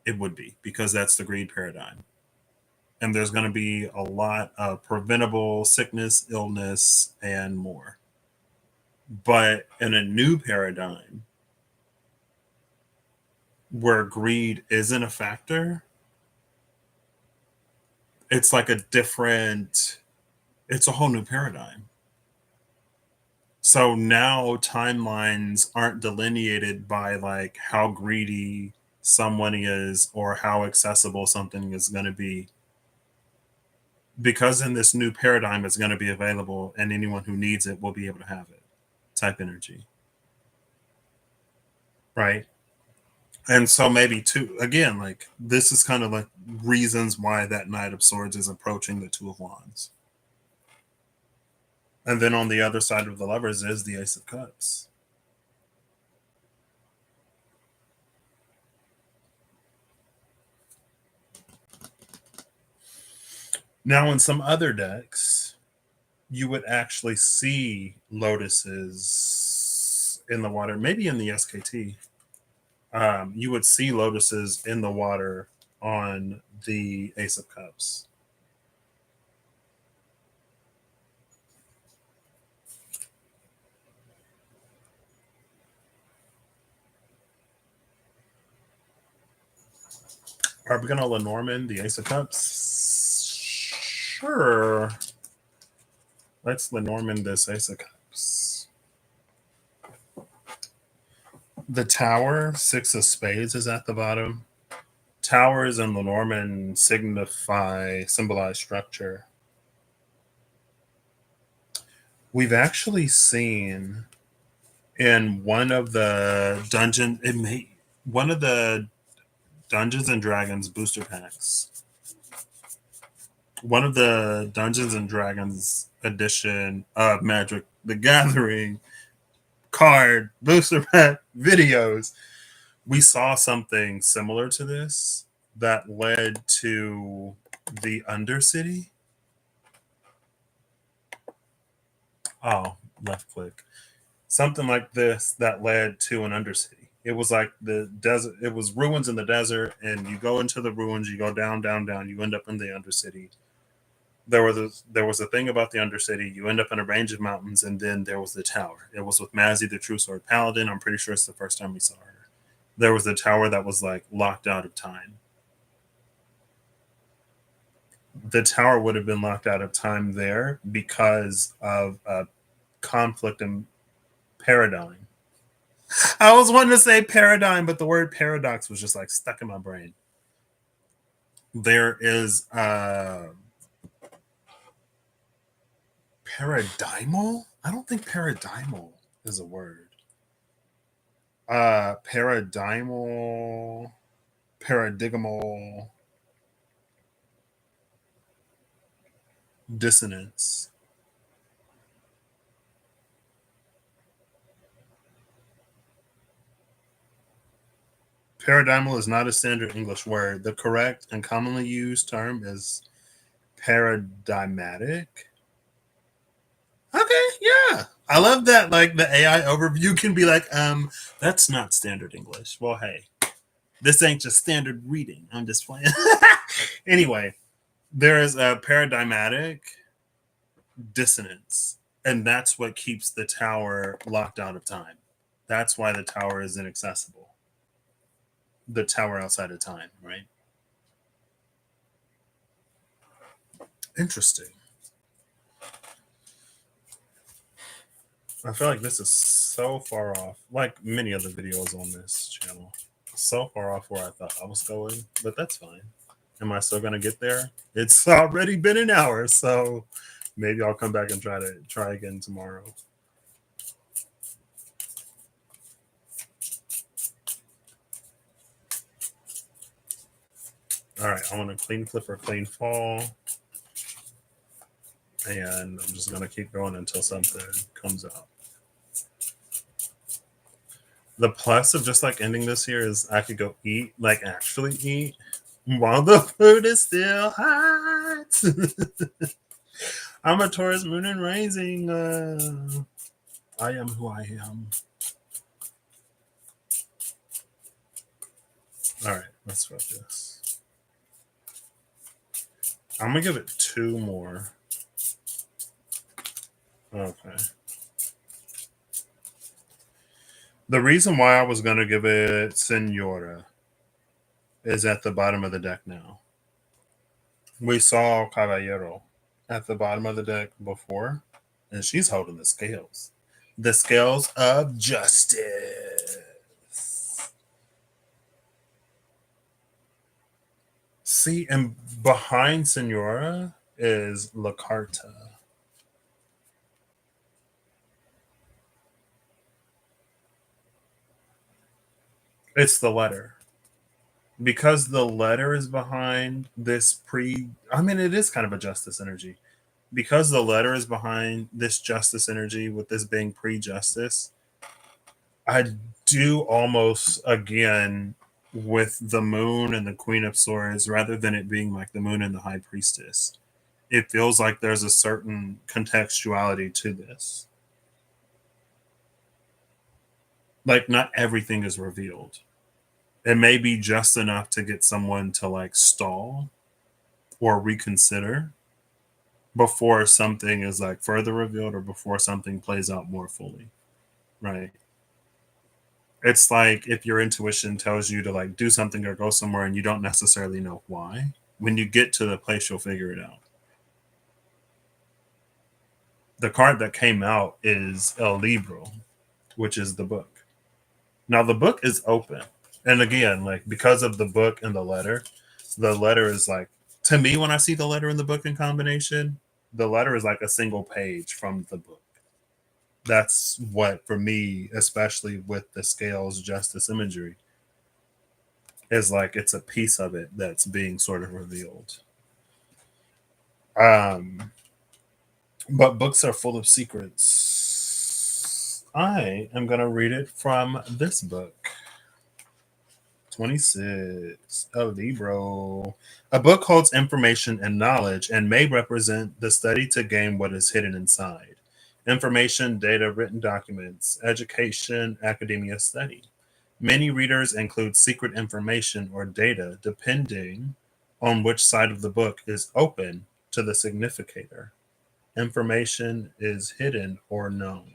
it would be, because that's the greed paradigm. And there's going to be a lot of preventable sickness, illness, and more. But in a new paradigm where greed isn't a factor, it's like it's a whole new paradigm. So now timelines aren't delineated by like how greedy someone is or how accessible something is going to be, because in this new paradigm it's going to be available and anyone who needs it will be able to have it, type energy, right? And so maybe too, again, like this is kind of like reasons why that Knight of Swords is approaching the Two of Wands. And then on the other side of the Lovers is the Ace of Cups. Now in some other decks, you would actually see lotuses in the water, maybe in the SKT. You would see lotuses in the water on the Ace of Cups. Are we going to Lenormand the Ace of Cups? Sure. Let's Lenormand this Ace of Cups. The Tower, Six of Spades, is at the bottom. Towers and Lenormand symbolize structure. We've actually seen in one of the one of the Dungeons and Dragons booster packs, one of the Dungeons and Dragons edition of Magic the Gathering card booster pack videos, we saw something similar to this that led to the Undercity. Oh, left click. Something like this that led to an Undercity. It was like the desert. It was ruins in the desert, and you go into the ruins. You go down, down, down. You end up in the Undercity. There was a thing about the Undercity. You end up in a range of mountains, and then there was the tower. It was with Mazzy, the True Sword Paladin. I'm pretty sure it's the first time we saw her. There was the tower that was like locked out of time. The tower would have been locked out of time there because of a conflict in paradigm. I was wanting to say paradigm, but the word paradox was just like stuck in my brain. There is paradigmal. I don't think paradigmal is a word. Paradigmal, paradigmal, dissonance. Paradigmal is not a standard English word. The correct and commonly used term is paradigmatic. Yeah. I love that like the AI overview can be like, that's not standard English. Well, hey, this ain't just standard reading. I'm just playing. Anyway, there is a paradigmatic dissonance, and that's what keeps the tower locked out of time. That's why the tower is inaccessible. The tower outside of time, right? Interesting. I feel like this is so far off, like many of the videos on this channel. So far off where I thought I was going, but that's fine. Am I still gonna get there? It's already been an hour, so maybe I'll come back and try again tomorrow. All right, I want to clean flip or clean fall, and I'm just gonna keep going until something comes out. The plus of just like ending this here is I could go eat, like actually eat, while the food is still hot. I'm a Taurus moon and rising. I am who I am. All right, let's focus. I'm gonna give it two more. Okay. The reason why I was gonna give it Senora is at the bottom of the deck now. We saw Caballero at the bottom of the deck before, and she's holding the scales. The scales of justice. See, and behind Senora is La Carta. It's the letter. Because the letter is behind this I mean, it is kind of a justice energy. Because the letter is behind this justice energy with this being pre-justice, I do almost again with the moon and the queen of swords rather than it being like the moon and the high priestess. It feels like there's a certain contextuality to this. Like not everything is revealed. It may be just enough to get someone to like stall or reconsider before something is like further revealed or before something plays out more fully, right? It's like if your intuition tells you to like do something or go somewhere and you don't necessarily know why, when you get to the place you'll figure it out. The card that came out is El Libro, which is the book. Now the book is open, and again, like because of the book and the letter is like, to me when I see the letter and the book in combination, the letter is like a single page from the book. That's what for me, especially with the scales justice imagery, is like it's a piece of it that's being sort of revealed. Um, but books are full of secrets. I am gonna read it from this book. 26. A Libro. A book holds information and knowledge and may represent the study to gain what is hidden inside. Information, data, written documents, education, academia, study. Many readers include secret information or data depending on which side of the book is open to the significator. Information is hidden or known.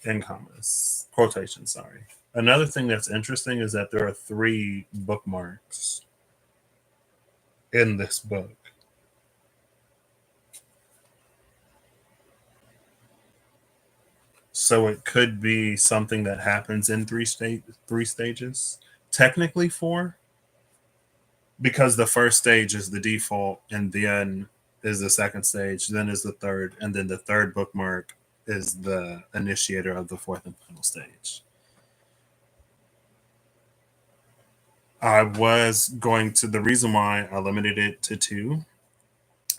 In commas. Quotation, sorry. Another thing that's interesting is that there are three bookmarks in this book. So it could be something that happens in three stages. Technically four, because the first stage is the default and then is the second stage, then is the third, and then the third bookmark is the initiator of the fourth and final stage. I was going to, the reason why I limited it to two,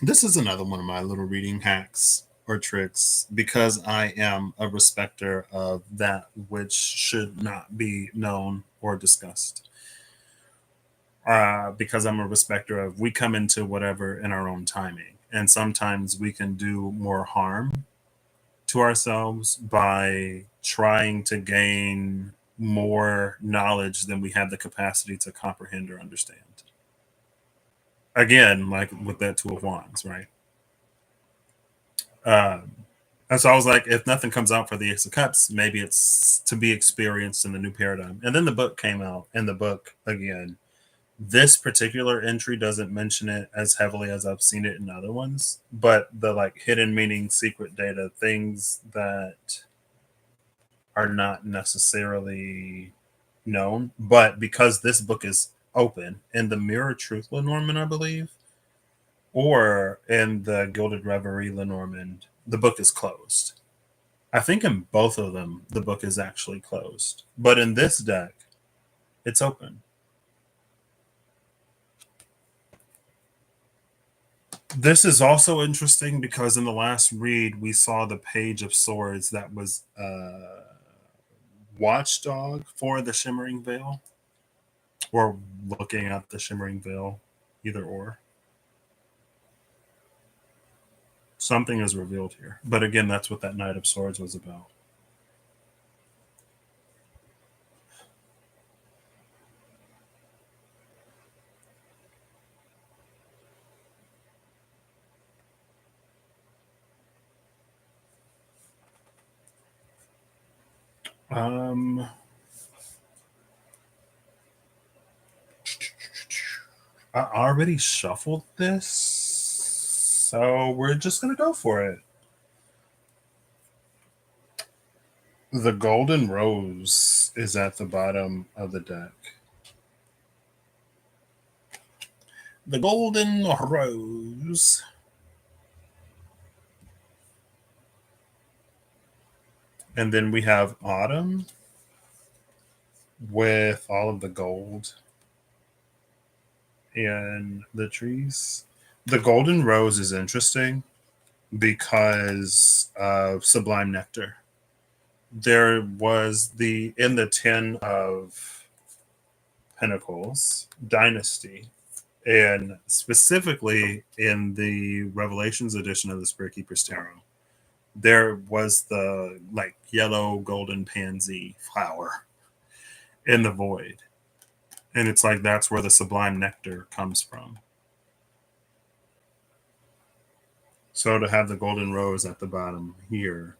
this is another one of my little reading hacks or tricks because I am a respecter of that which should not be known or discussed. Because I'm a respecter of we come into whatever in our own timing. And sometimes we can do more harm to ourselves by trying to gain more knowledge than we have the capacity to comprehend or understand. Again, like with that Two of Wands, right? Um, and so I was like, if nothing comes out for the Ace of Cups, maybe it's to be experienced in the new paradigm. And then the book came out, and the book, again, this particular entry doesn't mention it as heavily as I've seen it in other ones, but the like hidden meaning, secret data, things that are not necessarily known. But because this book is open in the Mirror Truth Lenormand, I believe, or in the Gilded Reverie Lenormand, the book is closed. I think in both of them, the book is actually closed. But in this deck, it's open. This is also interesting because in the last read, we saw the Page of Swords that was watchdog for the Shimmering Veil, or looking at the Shimmering Veil, either or. Something is revealed here. But again, that's what that Knight of Swords was about. Um, I already shuffled this, so we're just gonna go for it. The Golden Rose is at the bottom of the deck. The Golden Rose. And then we have Autumn with all of the gold and the trees. The Golden Rose is interesting because of Sublime Nectar. There was in the Ten of Pentacles Dynasty, and specifically in the Revelations edition of the Spirit Keeper's Tarot, there was the like yellow golden pansy flower in the void. And it's like that's where the Sublime Nectar comes from. So to have the Golden Rose at the bottom here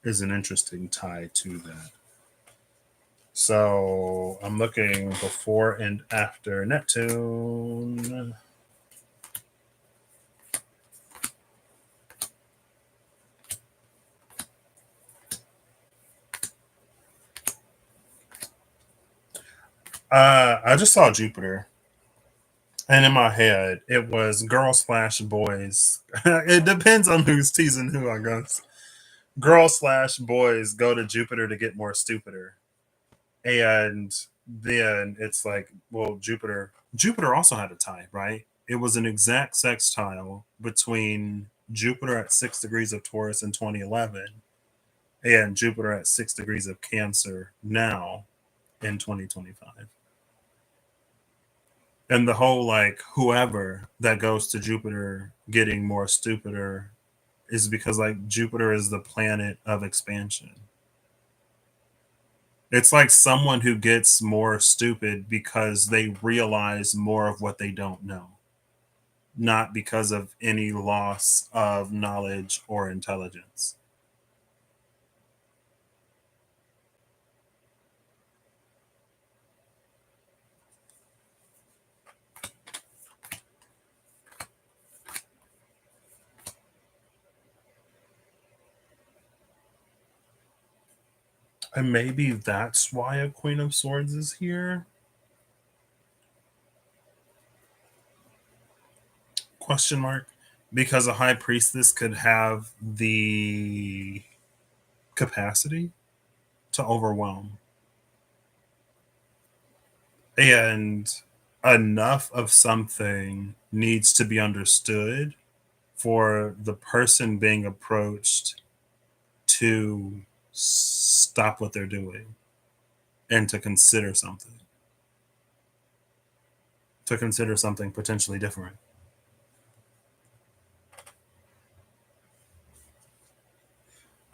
is an interesting tie to that. So I'm looking before and after Neptune. I just saw Jupiter, and in my head, it was girls/boys. It depends on who's teasing who, I guess. Girls/boys go to Jupiter to get more stupider, and then it's like, well, Jupiter also had a tie, right? It was an exact sextile between Jupiter at 6 degrees of Taurus in 2011 and Jupiter at 6 degrees of Cancer now in 2025. And the whole like whoever that goes to Jupiter getting more stupider is because like Jupiter is the planet of expansion. It's like someone who gets more stupid because they realize more of what they don't know, not because of any loss of knowledge or intelligence. And maybe that's why a Queen of Swords is here. Question mark. Because a high priestess could have the capacity to overwhelm. And enough of something needs to be understood for the person being approached to stop what they're doing and to consider something potentially different.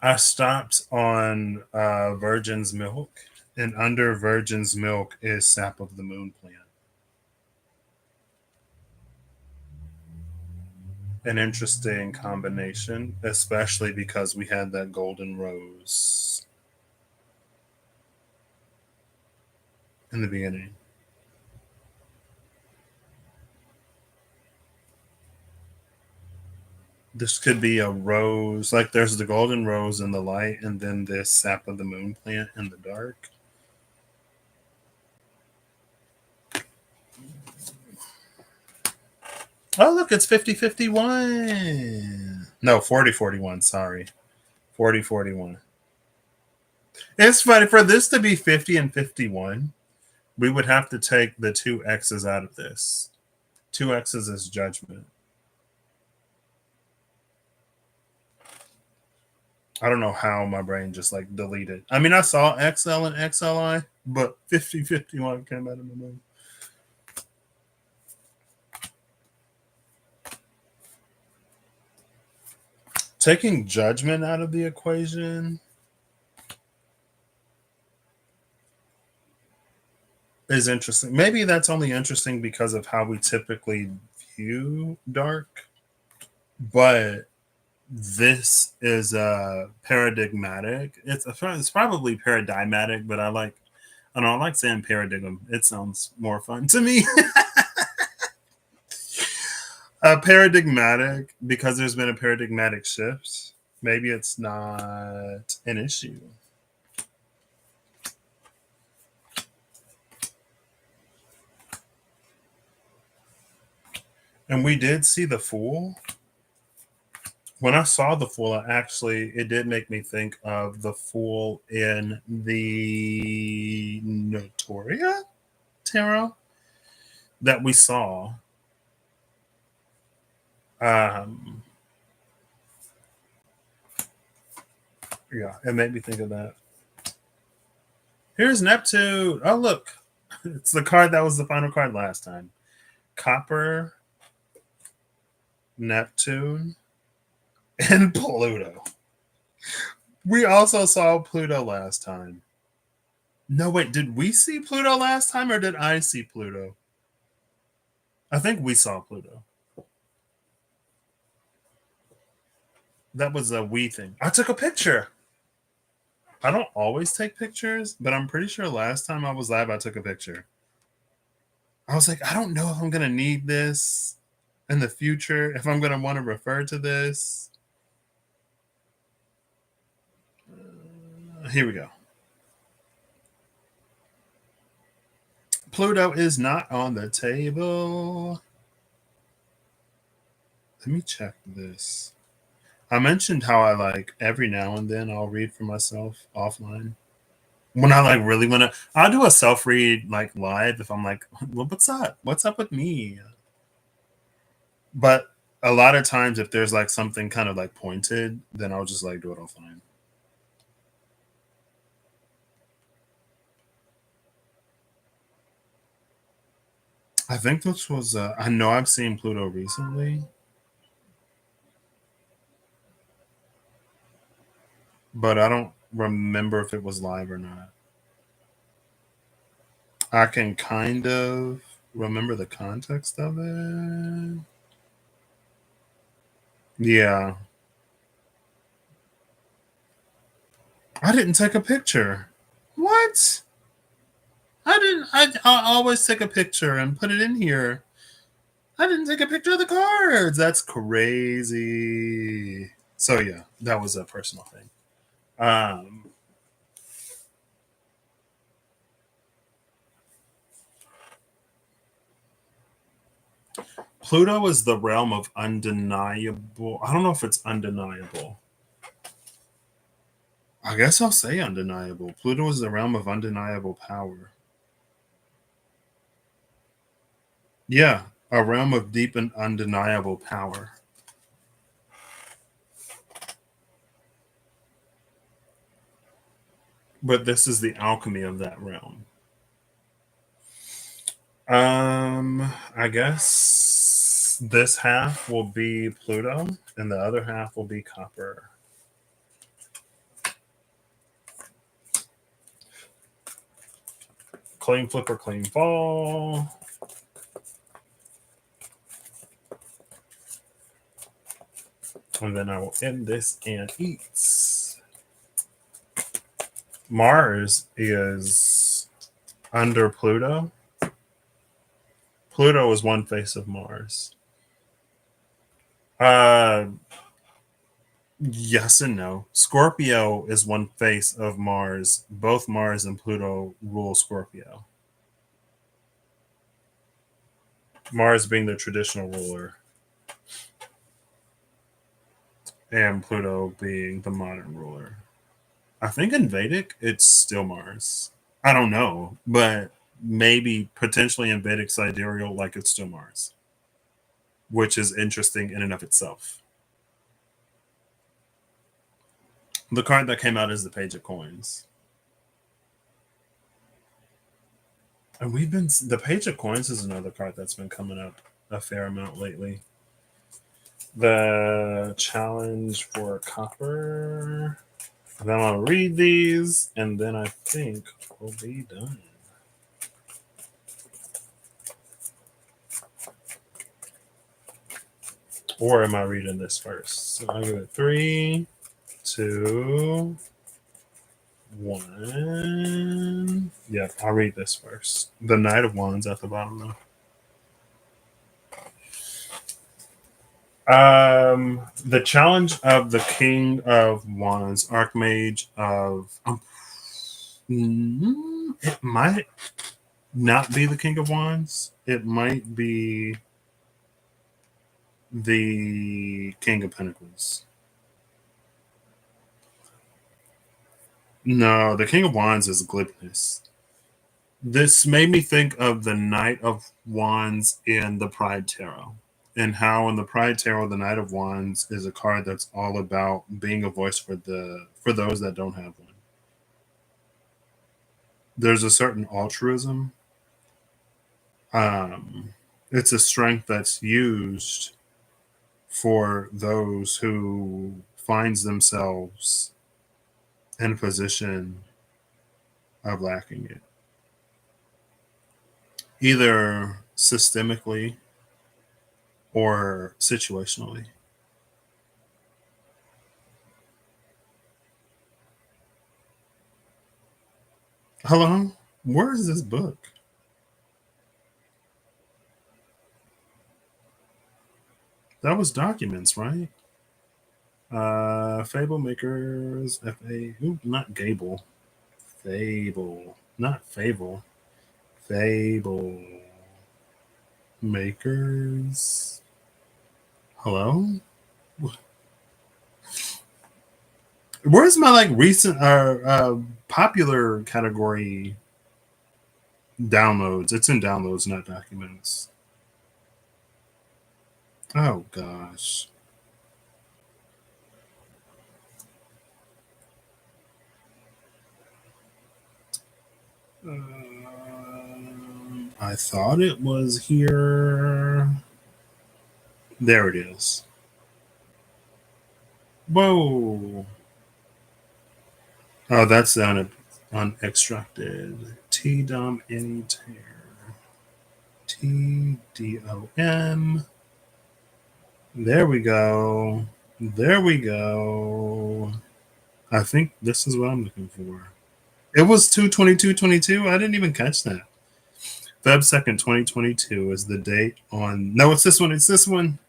I stopped on Virgin's Milk, and under Virgin's Milk is Sap of the Moon plant. An interesting combination, especially because we had that golden rose in the beginning. This could be a rose, like there's the golden rose in the light, and then this Sap of the Moon plant in the dark. Oh, look, it's 50-51. No, 40-41. Sorry. 40-41. It's funny for this to be 50 and 51. We would have to take the two X's out of this. Two X's is judgment. I don't know how my brain just like deleted. I mean, I saw XL and XLI, but 50-51 came out of my mind. Taking judgment out of the equation is interesting. Maybe that's only interesting because of how we typically view dark, but this is paradigmatic. It's probably paradigmatic, but I like saying paradigm. It sounds more fun to me. Paradigmatic because there's been a paradigmatic shift. Maybe it's not an issue. And we did see the Fool. When I saw the Fool, it did make me think of the Fool in the Notoria tarot that we saw. Yeah, it made me think of that. Here's Neptune. Oh, look. It's the card that was the final card last time. Copper, Neptune, and Pluto. We also saw Pluto last time. No, wait, did we see Pluto last time or did I see Pluto? I think we saw Pluto. That was a we thing. I took a picture. I don't always take pictures, but I'm pretty sure last time I was live, I took a picture. I was like, I don't know if I'm going to need this in the future, if I'm going to want to refer to this. Here we go. Pluto is not on the table. Let me check this. I mentioned how I like every now and then I'll read for myself offline. When I like really want to, I'll do a self read like live if I'm like, well, what's up? What's up with me? But a lot of times, if there's like something kind of like pointed, then I'll just like do it offline. I think this was, I know I've seen Pluto recently, but I don't remember if it was live or not. I can kind of remember the context of it. Yeah. I didn't take a picture. What? I didn't. I always take a picture and put it in here. I didn't take a picture of the cards. That's crazy. So yeah, that was a personal thing. Um, Pluto is the realm of undeniable. I don't know if it's undeniable. I guess I'll say undeniable. Pluto is the realm of undeniable power. Yeah, a realm of deep and undeniable power. But this is the alchemy of that realm. I guess this half will be Pluto and the other half will be copper. Claim flip or claim fall. And then I will end this and eat. Mars is under Pluto. Pluto is one face of Mars. Yes and no. Scorpio is one face of Mars. Both Mars and Pluto rule Scorpio. Mars being the traditional ruler, and Pluto being the modern ruler. I think in Vedic, it's still Mars. I don't know, but maybe potentially in Vedic sidereal, like it's still Mars, which is interesting in and of itself. The card that came out is the Page of Coins. And the Page of Coins is another card that's been coming up a fair amount lately. The challenge for copper. Then I'll read these, and then I think we'll be done. Or am I reading this first? So I'll give it 3, 2, 1. Yeah, I'll read this first. The Knight of Wands at the bottom, though. The challenge of the King of Wands, Archmage of. It might not be the King of Wands. It might be the King of Pentacles. No, the King of Wands is glibness. This made me think of the Knight of Wands in the Pride Tarot, and how in the Pride Tarot, the Knight of Wands is a card that's all about being a voice for those that don't have one. There's a certain altruism. It's a strength that's used for those who finds themselves in a position of lacking it, either systemically or situationally. Hello? Where is this book? That was documents, right? Fable Makers, F-A, not Gable. Fable, not Fable. Fable Makers. Hello? Where's my recent popular category downloads? It's in downloads, not documents. Oh gosh. I thought it was here. There it is. Whoa. Oh, that's unextracted. T-dom any tear. T-D-O-M. There we go. There we go. I think this is what I'm looking for. It was 2/22/22. I didn't even catch that. Feb 2nd, 2022 is the date on. No, it's this one. It's this one.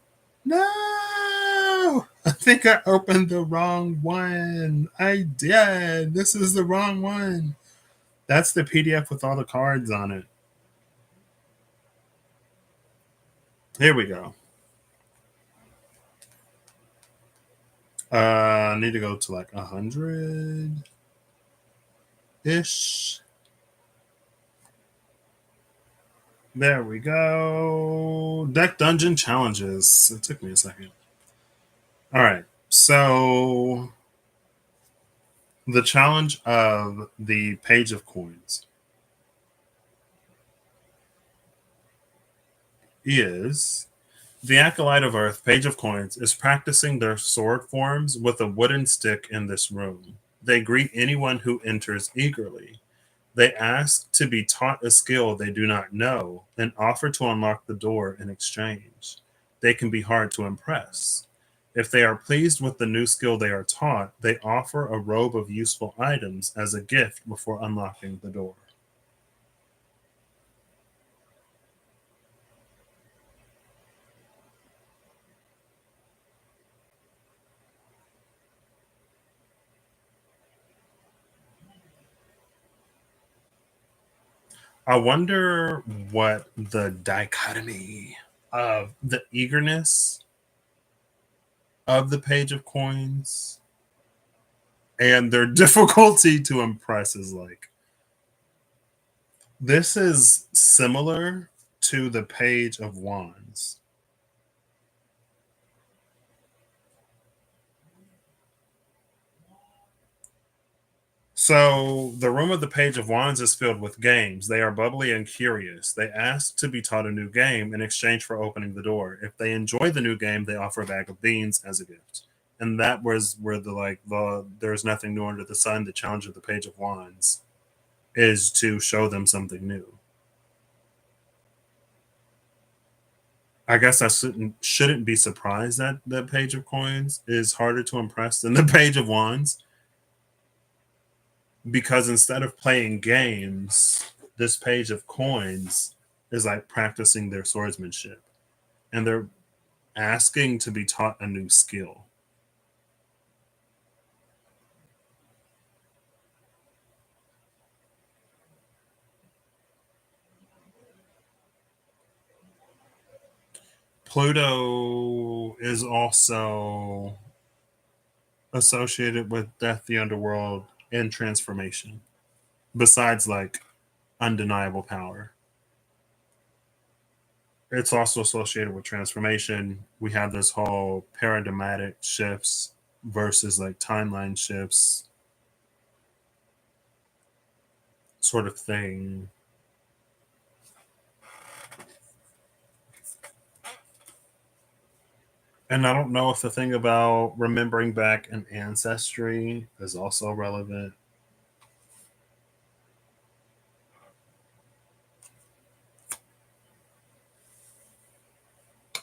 No! I think I opened the wrong one. I did. This is the wrong one. That's the PDF with all the cards on it. Here we go. I need to go to 100-ish. There we go. Deck Dungeon Challenges. It took me a second. All right. So the challenge of the Page of Coins is the Acolyte of Earth, Page of Coins, is practicing their sword forms with a wooden stick in this room. They greet anyone who enters eagerly. They ask to be taught a skill they do not know and offer to unlock the door in exchange. They can be hard to impress. If they are pleased with the new skill they are taught, they offer a robe of useful items as a gift before unlocking the door. I wonder what the dichotomy of the eagerness of the page of coins and their difficulty to impress is like. This is similar to the page of wands. So the room of the page of wands is filled with games. They are bubbly and curious. They ask to be taught a new game in exchange for opening the door. If they enjoy the new game, they offer a bag of beans as a gift. And that was where the there's nothing new under the sun. The challenge of the page of wands is to show them something new. I guess I shouldn't be surprised that the page of coins is harder to impress than the page of wands, because instead of playing games, this page of coins is like practicing their swordsmanship, and they're asking to be taught a new skill. Pluto is also associated with death, the underworld, and transformation, besides like undeniable power. It's also associated with transformation. We have this whole paradigmatic shifts versus like timeline shifts sort of thing. And I don't know if the thing about remembering back an ancestry is also relevant.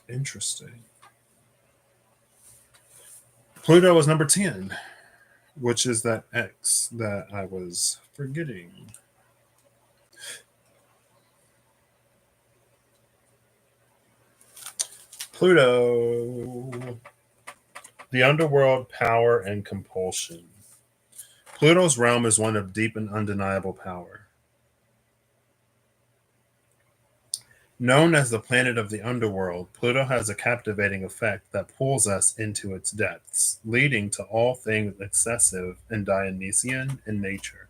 Interesting. Pluto is number 10, which is that X that I was forgetting. Pluto, the underworld, power, and compulsion. Pluto's realm is one of deep and undeniable power. Known as the planet of the underworld, Pluto has a captivating effect that pulls us into its depths, leading to all things excessive and Dionysian in nature.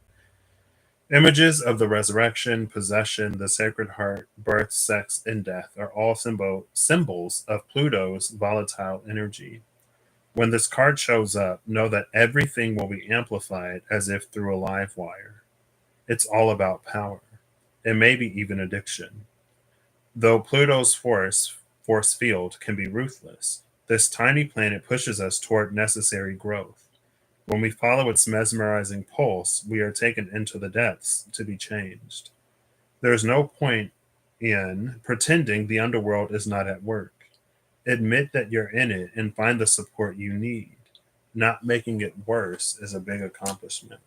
Images of the resurrection, possession, the sacred heart, birth, sex, and death are all symbols of Pluto's volatile energy. When this card shows up, know that everything will be amplified as if through a live wire. It's all about power, and maybe even addiction. Though Pluto's force field can be ruthless, this tiny planet pushes us toward necessary growth. When we follow its mesmerizing pulse, we are taken into the depths to be changed. There is no point in pretending the underworld is not at work. Admit that you're in it and find the support you need. Not making it worse is a big accomplishment.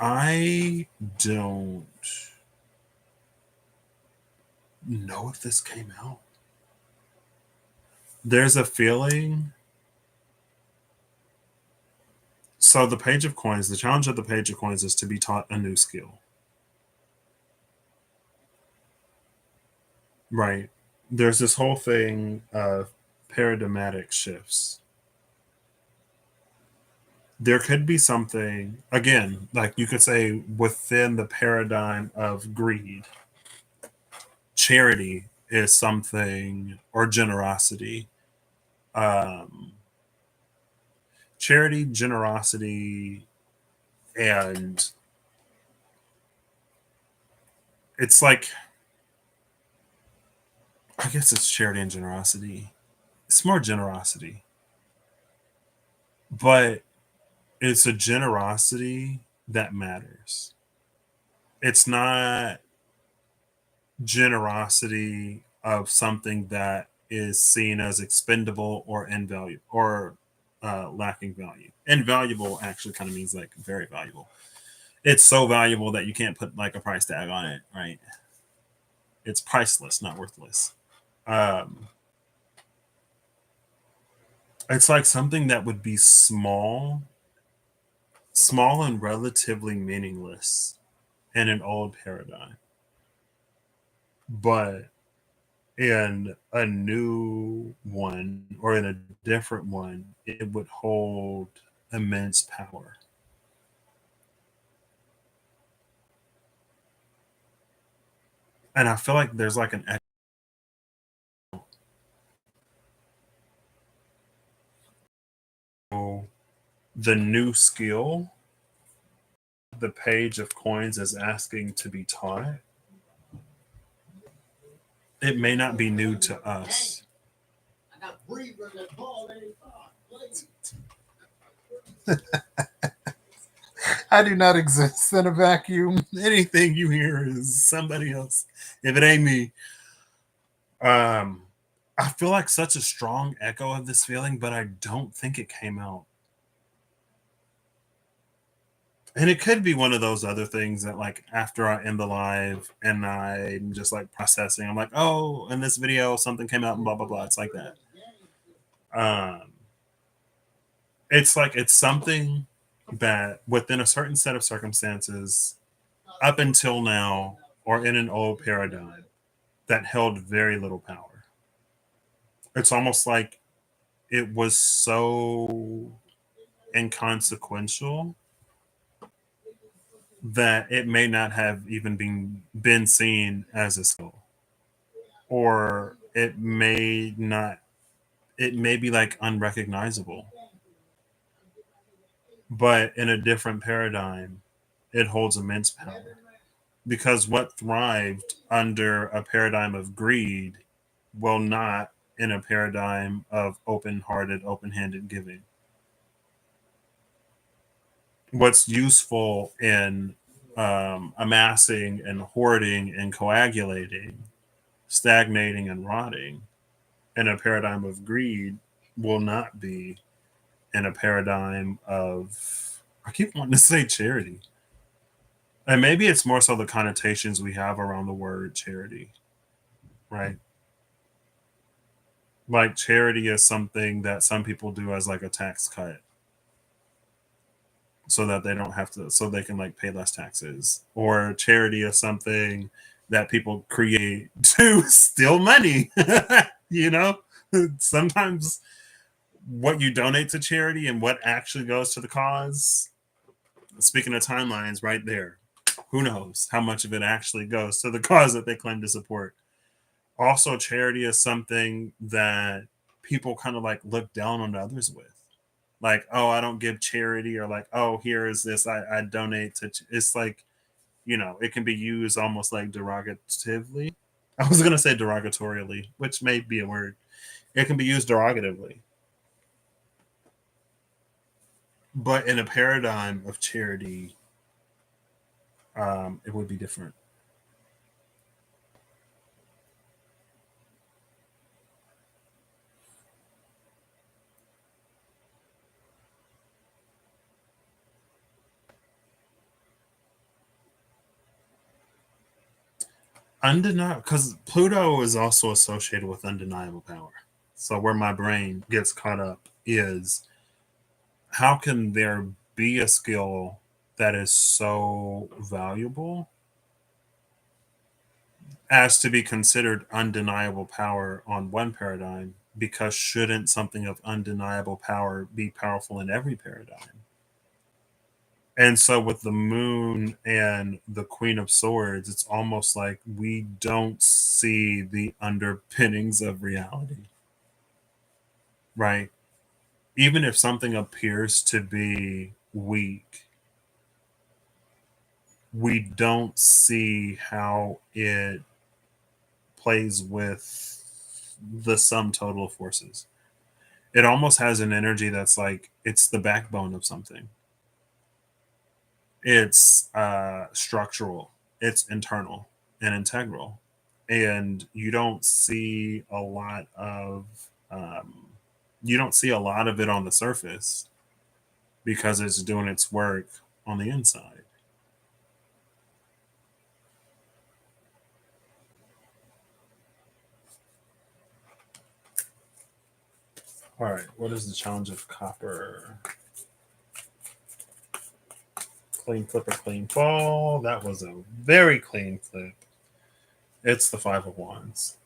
I don't know if this came out. There's a feeling. So, the page of coins, the challenge of the page of coins is to be taught a new skill, right? There's this whole thing of paradigmatic shifts. There could be something, again, like you could say within the paradigm of greed, charity is something, or generosity. Um, Charity, generosity, and it's like, I guess it's charity and generosity. It's more generosity. but it's a generosity that matters. It's not generosity of something that is seen as expendable or invaluable or lacking value. Invaluable actually kind of means like very valuable. It's so valuable that you can't put like a price tag on it, right? It's priceless, not worthless. Um, it's like something that would be small and relatively meaningless in an old paradigm, but in a new one or in a different one, it would hold immense power. And I feel like there's like an echo. The new skill, the page of coins is asking to be taught. It may not be new to us. I do not exist in a vacuum. Anything you hear is somebody else. If it ain't me, um, I feel like such a strong echo of this feeling, but I don't think it came out. And it could be one of those other things that, like, after I end the live and I'm just like processing, I'm like, oh, in this video, something came out and blah, blah, blah. It's like that. Um, it's like it's something that within a certain set of circumstances, up until now, or in an old paradigm, that held very little power. It's almost like it was so inconsequential that it may not have even been seen as a skill, or it may be like unrecognizable, but in a different paradigm it holds immense power, because what thrived under a paradigm of greed will not in a paradigm of open-hearted, open-handed giving. What's useful in amassing and hoarding and coagulating, stagnating and rotting in a paradigm of greed will not be in a paradigm of, I keep wanting to say charity. And maybe it's more so the connotations we have around the word charity, right? Like charity is something that some people do as like a tax cut so that they don't have to, so they can like pay less taxes. Or charity is something that people create to steal money. you know, sometimes what you donate to charity and what actually goes to the cause, speaking of timelines, right there, who knows how much of it actually goes to the cause that they claim to support. Also, charity is something that people kind of like look down on others with, like, oh, I don't give charity, or like, oh, here is this, I donate to it's like, it can be used almost like derogatively. I was going to say derogatorily, which may be a word. It can be used derogatively, but in a paradigm of charity, it would be different. Undeniable, because Pluto is also associated with undeniable power. So where my brain gets caught up is, how can there be a skill that is so valuable as to be considered undeniable power on one paradigm? Because shouldn't something of undeniable power be powerful in every paradigm? And so with the moon and the queen of swords, it's almost like we don't see the underpinnings of reality, right? Even if something appears to be weak, we don't see how it plays with the sum total of forces. It almost has an energy that's like it's the backbone of something. It's structural, it's internal and integral. And um, you don't see a lot of it on the surface because it's doing its work on the inside. All right, what is the challenge of copper? Clean flip or clean fall. That was a very clean flip. It's the Five of Wands.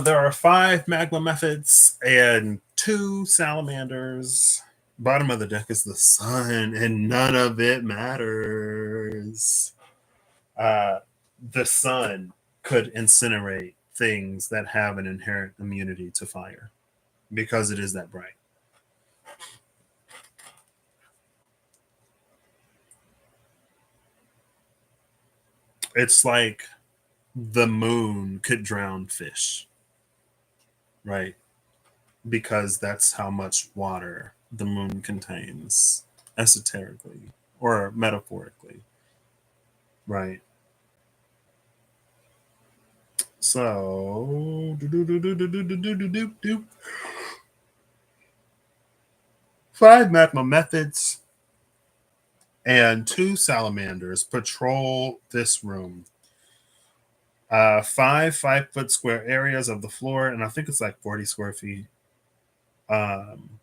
There are five magma methods and two salamanders. Bottom of the deck is the sun, and none of it matters. Uh, the sun could incinerate things that have an inherent immunity to fire because it is that bright. It's like the moon could drown fish, right? Because that's how much water the moon contains, esoterically or metaphorically, right? So, five magma methods and two salamanders patrol this room. Five 5 foot square areas of the floor, and I think it's like 40 square feet,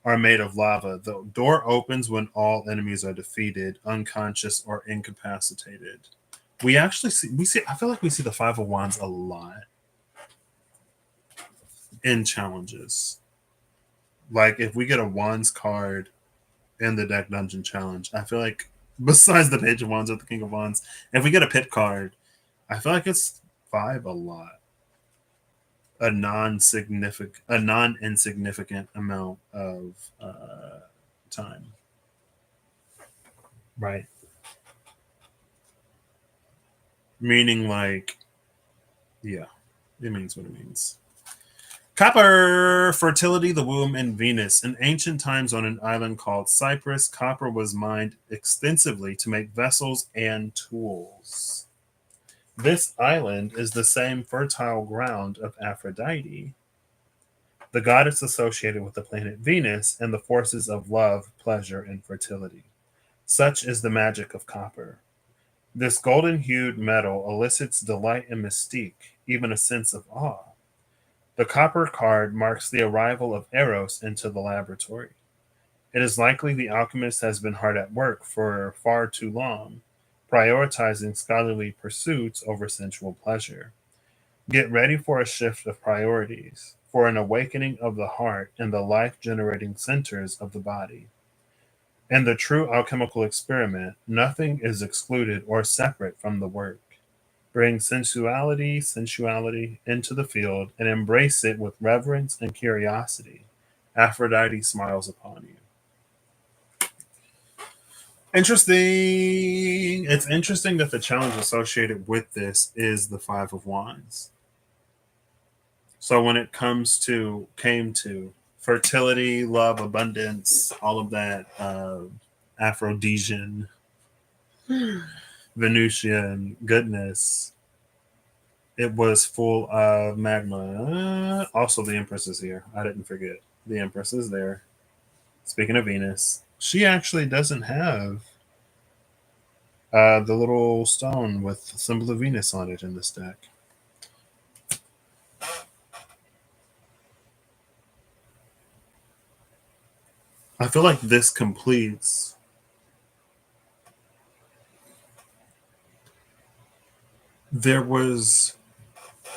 are made of lava. The door opens when all enemies are defeated, unconscious, or incapacitated. I feel like we see the Five of Wands a lot in challenges. Like if we get a Wands card in the deck dungeon challenge, I feel like besides the Page of Wands or the King of Wands, if we get a pit card, I feel like it's five a lot. A non insignificant amount of time. Right. Meaning like, yeah, it means what it means. Copper, fertility, the womb, and Venus. In ancient times on an island called Cyprus, copper was mined extensively to make vessels and tools. This island is the same fertile ground of Aphrodite, the goddess associated with the planet Venus and the forces of love, pleasure, and fertility. Such is the magic of copper. This golden hued metal elicits delight and mystique, even a sense of awe. The copper card marks the arrival of Eros into the laboratory. It is likely the alchemist has been hard at work for far too long, prioritizing scholarly pursuits over sensual pleasure. Get ready for a shift of priorities, for an awakening of the heart and the life generating centers of the body. In the true alchemical experiment, nothing is excluded or separate from the work. Bring sensuality into the field and embrace it with reverence and curiosity. Aphrodite smiles upon you. Interesting. It's interesting that the challenge associated with this is the Five of Wands. So when it came to fertility, love, abundance, all of that, Aphrodisian, Venusian goodness, it was full of magma. Also, the Empress is here. I didn't forget. The Empress is there. Speaking of Venus, she actually doesn't have the little stone with the symbol of Venus on it in this deck. I feel like this completes. There was.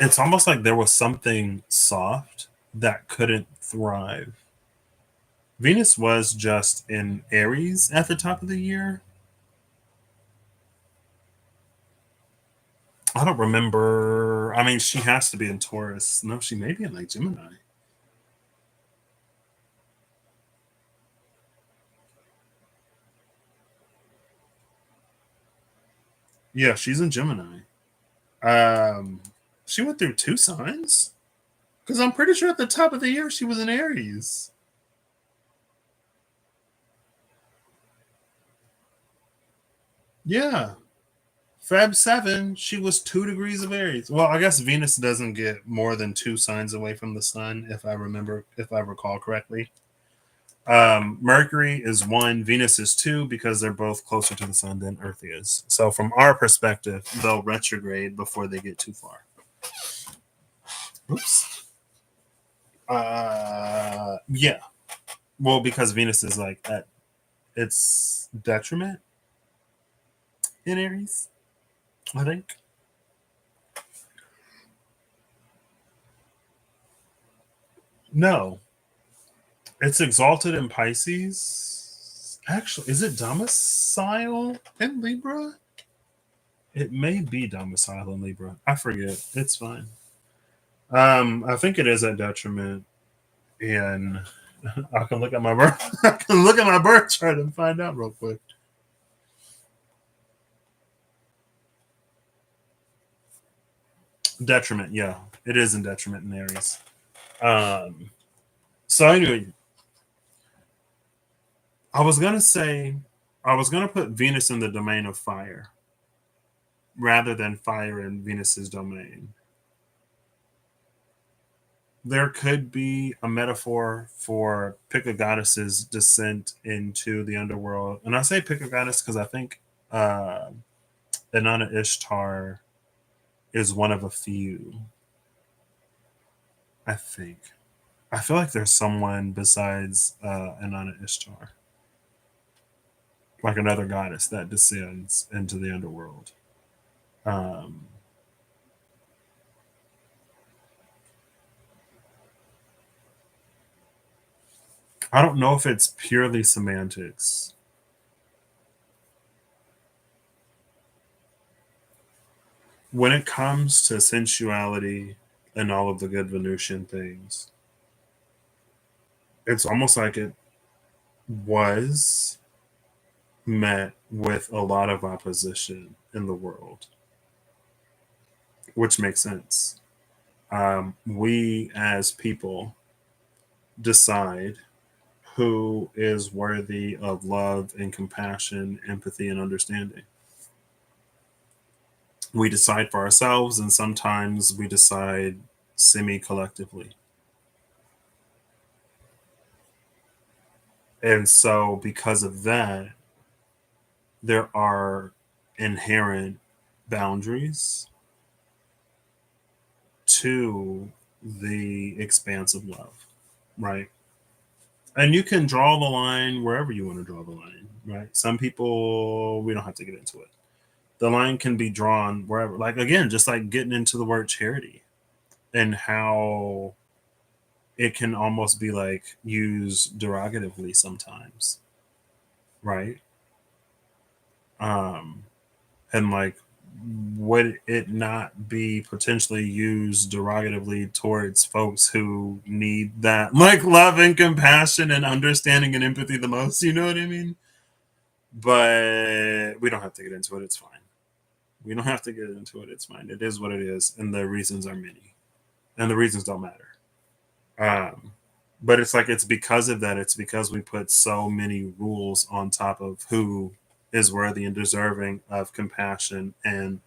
It's almost like there was something soft that couldn't thrive. Venus was just in Aries at the top of the year. I don't remember. I mean, she has to be in Taurus. No, she may be in like Gemini. Yeah, she's in Gemini. Um, she went through two signs. Because I'm pretty sure at the top of the year she was in Aries. Yeah. Feb 7, she was 2 degrees of Aries. Well, I guess Venus doesn't get more than 2 signs away from the sun, if I recall correctly. Mercury is 1, Venus is 2, because they're both closer to the sun than Earth is. So, from our perspective, they'll retrograde before they get too far. Oops. Yeah. Well, because Venus is like at its detriment in Aries, I think. No, it's exalted in Pisces. Actually, is it domicile in Libra? It may be domicile in Libra. I forget. It's fine. I think it is at detriment, and I can look at my birth. I can look at my birth chart and find out real quick. Detriment, yeah, it is in detriment in Aries. Um, so anyway, I was gonna say I was gonna put Venus in the domain of fire rather than fire in Venus's domain. There could be a metaphor for pick a goddess's descent into the underworld, and I say pick a goddess because I think uh, Inanna Ishtar is one of a few. I think. I feel like there's someone besides Inanna Ishtar, like another goddess that descends into the underworld. Um, I don't know if it's purely semantics. When it comes to sensuality and all of the good Venusian things, it's almost like it was met with a lot of opposition in the world, which makes sense. We as people decide who is worthy of love and compassion, empathy, and understanding. We decide for ourselves, and sometimes we decide semi collectively. And so, because of that, there are inherent boundaries to the expanse of love, right? And you can draw the line wherever you want to draw the line, right? Some people, we don't have to get into it. The line can be drawn wherever, like, again, just like getting into the word charity and how it can almost be like used derogatively sometimes, right? Um, and like, would it not be potentially used derogatively towards folks who need that like love and compassion and understanding and empathy the most? You know what I mean? But we don't have to get into it. It's fine. We don't have to get into it. It's fine. It is what it is, and the reasons are many, and the reasons don't matter. Um, but it's like it's because of that. It's because we put so many rules on top of who is worthy and deserving of compassion, and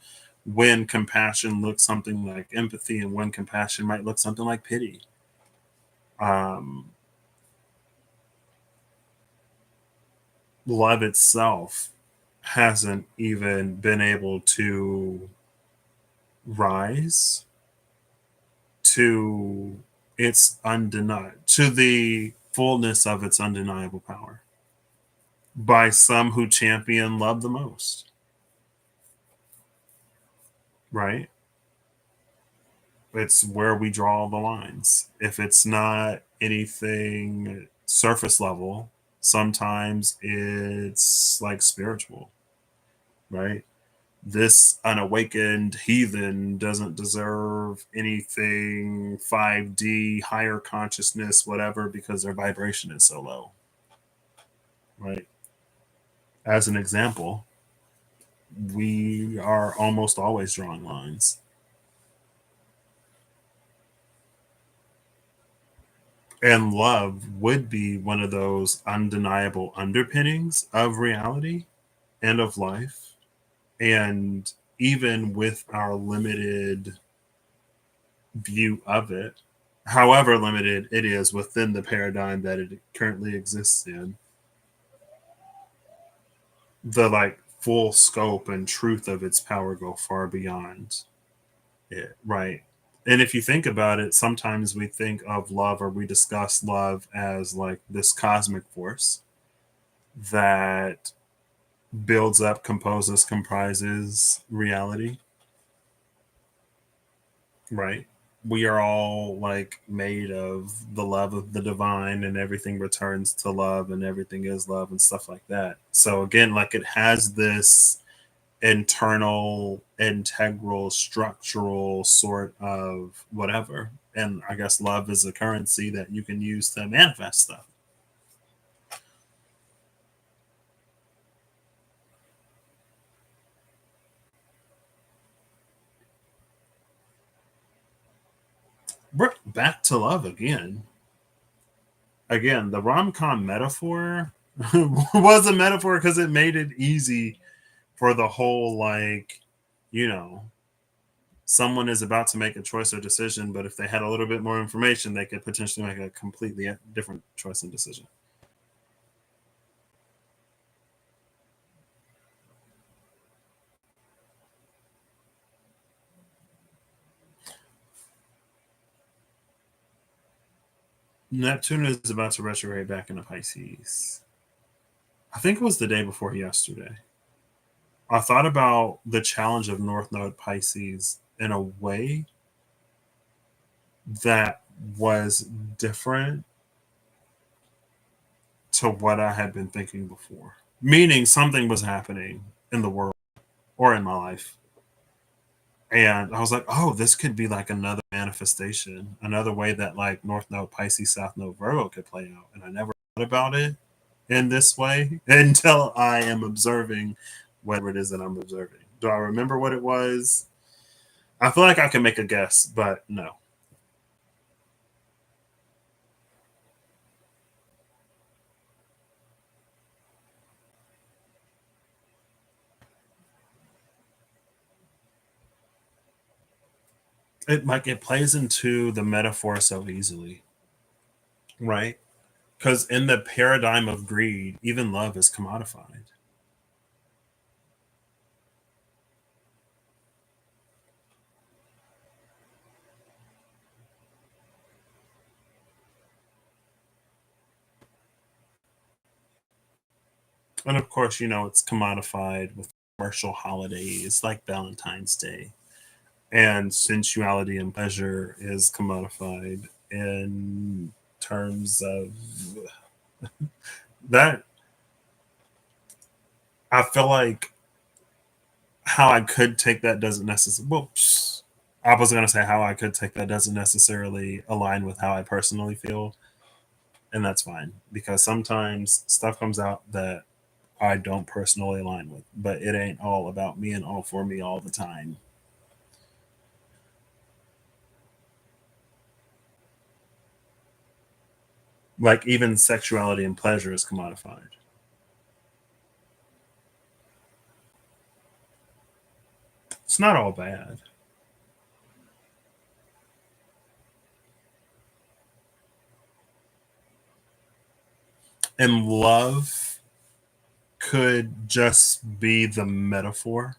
when compassion looks something like empathy, and when compassion might look something like pity. Um, Love itself hasn't even been able to rise to its undenied to the fullness of its undeniable power by some who champion love the most, right? It's where we draw the lines. If it's not anything surface level, sometimes it's like spiritual, right? This unawakened heathen doesn't deserve anything 5D, higher consciousness, whatever, because their vibration is so low, right? As an example, we are almost always drawing lines. And love would be one of those undeniable underpinnings of reality and of life. And even with our limited view of it, however limited it is within the paradigm that it currently exists in, the like full scope and truth of its power go far beyond it, right? And if you think about it, sometimes we think of love or we discuss love as like this cosmic force that builds up, composes, comprises reality, right? We are all like made of the love of the divine, and everything returns to love, and everything is love, and stuff like that. So, again, like it has this internal, integral, structural sort of whatever. And I guess love is a currency that you can use to manifest stuff. We're back to love again. Again, the rom com metaphor was a metaphor because it made it easy for the whole, like, you know, someone is about to make a choice or decision, but if they had a little bit more information, they could potentially make a completely different choice and decision. Neptune is about to retrograde back into Pisces. I think it was the day before yesterday. I thought about the challenge of North Node Pisces in a way that was different to what I had been thinking before. Meaning something was happening in the world or in my life. And I was like, oh, this could be like another manifestation, another way that like North Node Pisces, South Node Virgo could play out. And I never thought about it in this way until I am observing whatever it is that I'm observing. Do I remember what it was? I feel like I can make a guess, but no. It plays into the metaphor so easily, right? Because in the paradigm of greed, even love is commodified. And of course, it's commodified with commercial holidays like Valentine's Day. And sensuality and pleasure is commodified in terms of that. I feel like how I could take that doesn't necessarily, well, I was going to say how I could take that doesn't necessarily align with how I personally feel. And that's fine because sometimes stuff comes out that I don't personally align with, but it ain't all about me and all for me all the time. Like even sexuality and pleasure is commodified. It's not all bad. And love could just be the metaphor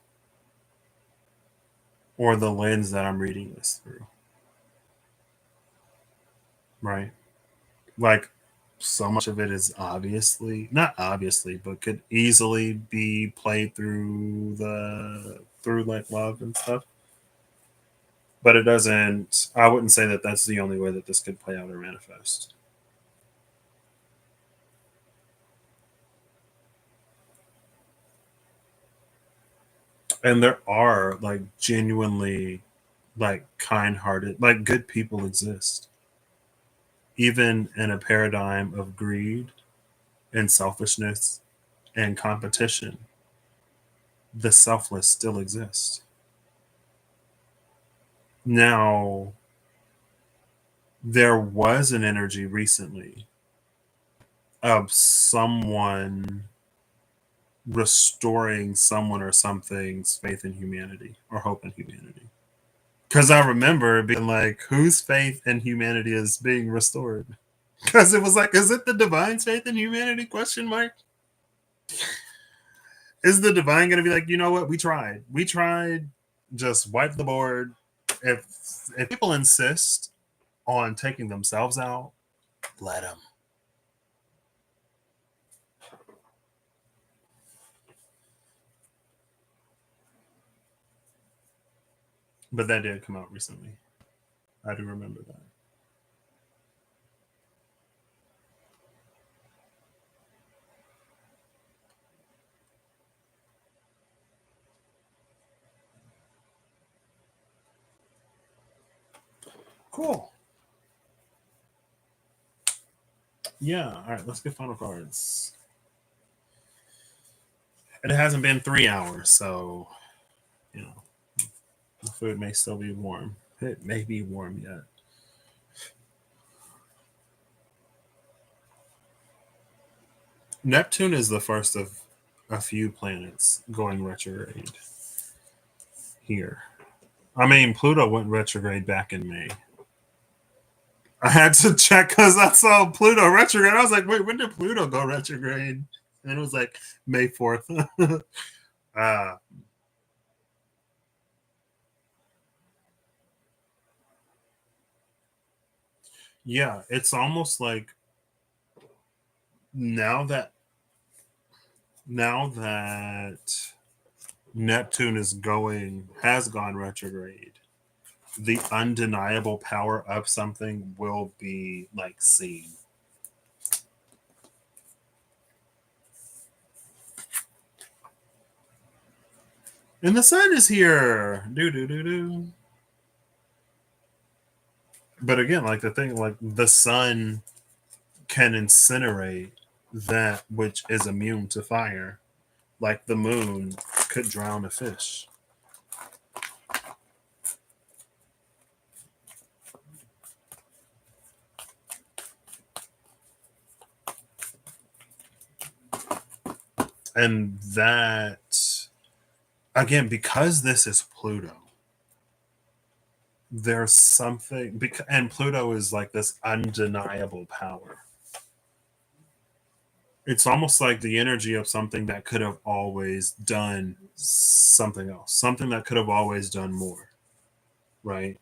or the lens that I'm reading this through, right? Like so much of it is obviously not obviously, but could easily be played through like love and stuff. But it doesn't. I wouldn't say that that's the only way that this could play out or manifest. And there are like genuinely like kind-hearted, like good people exist, even in a paradigm of greed and selfishness and competition. The selfless still exist. Now, There was an energy recently of someone restoring someone or something's faith in humanity or hope in humanity. Because I remember being like, whose faith in humanity is being restored? Because it was like, is it the divine's faith in humanity? Question mark. Is the divine going to be like, you know what? We tried. Just wipe the board. If people insist on taking themselves out, let them. But that did come out recently. I do remember that. Cool. Yeah. All right. Let's get final cards. It hasn't been 3 hours, so you know the food may still be warm. It may be warm yet. Neptune is the first of a few planets going retrograde here. I mean, Pluto went retrograde back in May. I had to check because I saw Pluto retrograde. I was like, wait, when did Pluto go retrograde? And it was like May 4th. uh, yeah, it's almost like now that now that Neptune has gone retrograde, the undeniable power of something will be like seen. And the sun is here. Do do do do. But again, like the thing, like the sun can incinerate that which is immune to fire. Like the moon could drown a fish. And that, again, because this is Pluto, there's something, and Pluto is like this undeniable power. It's almost like the energy of something that could have always done something else, something that could have always done more, right?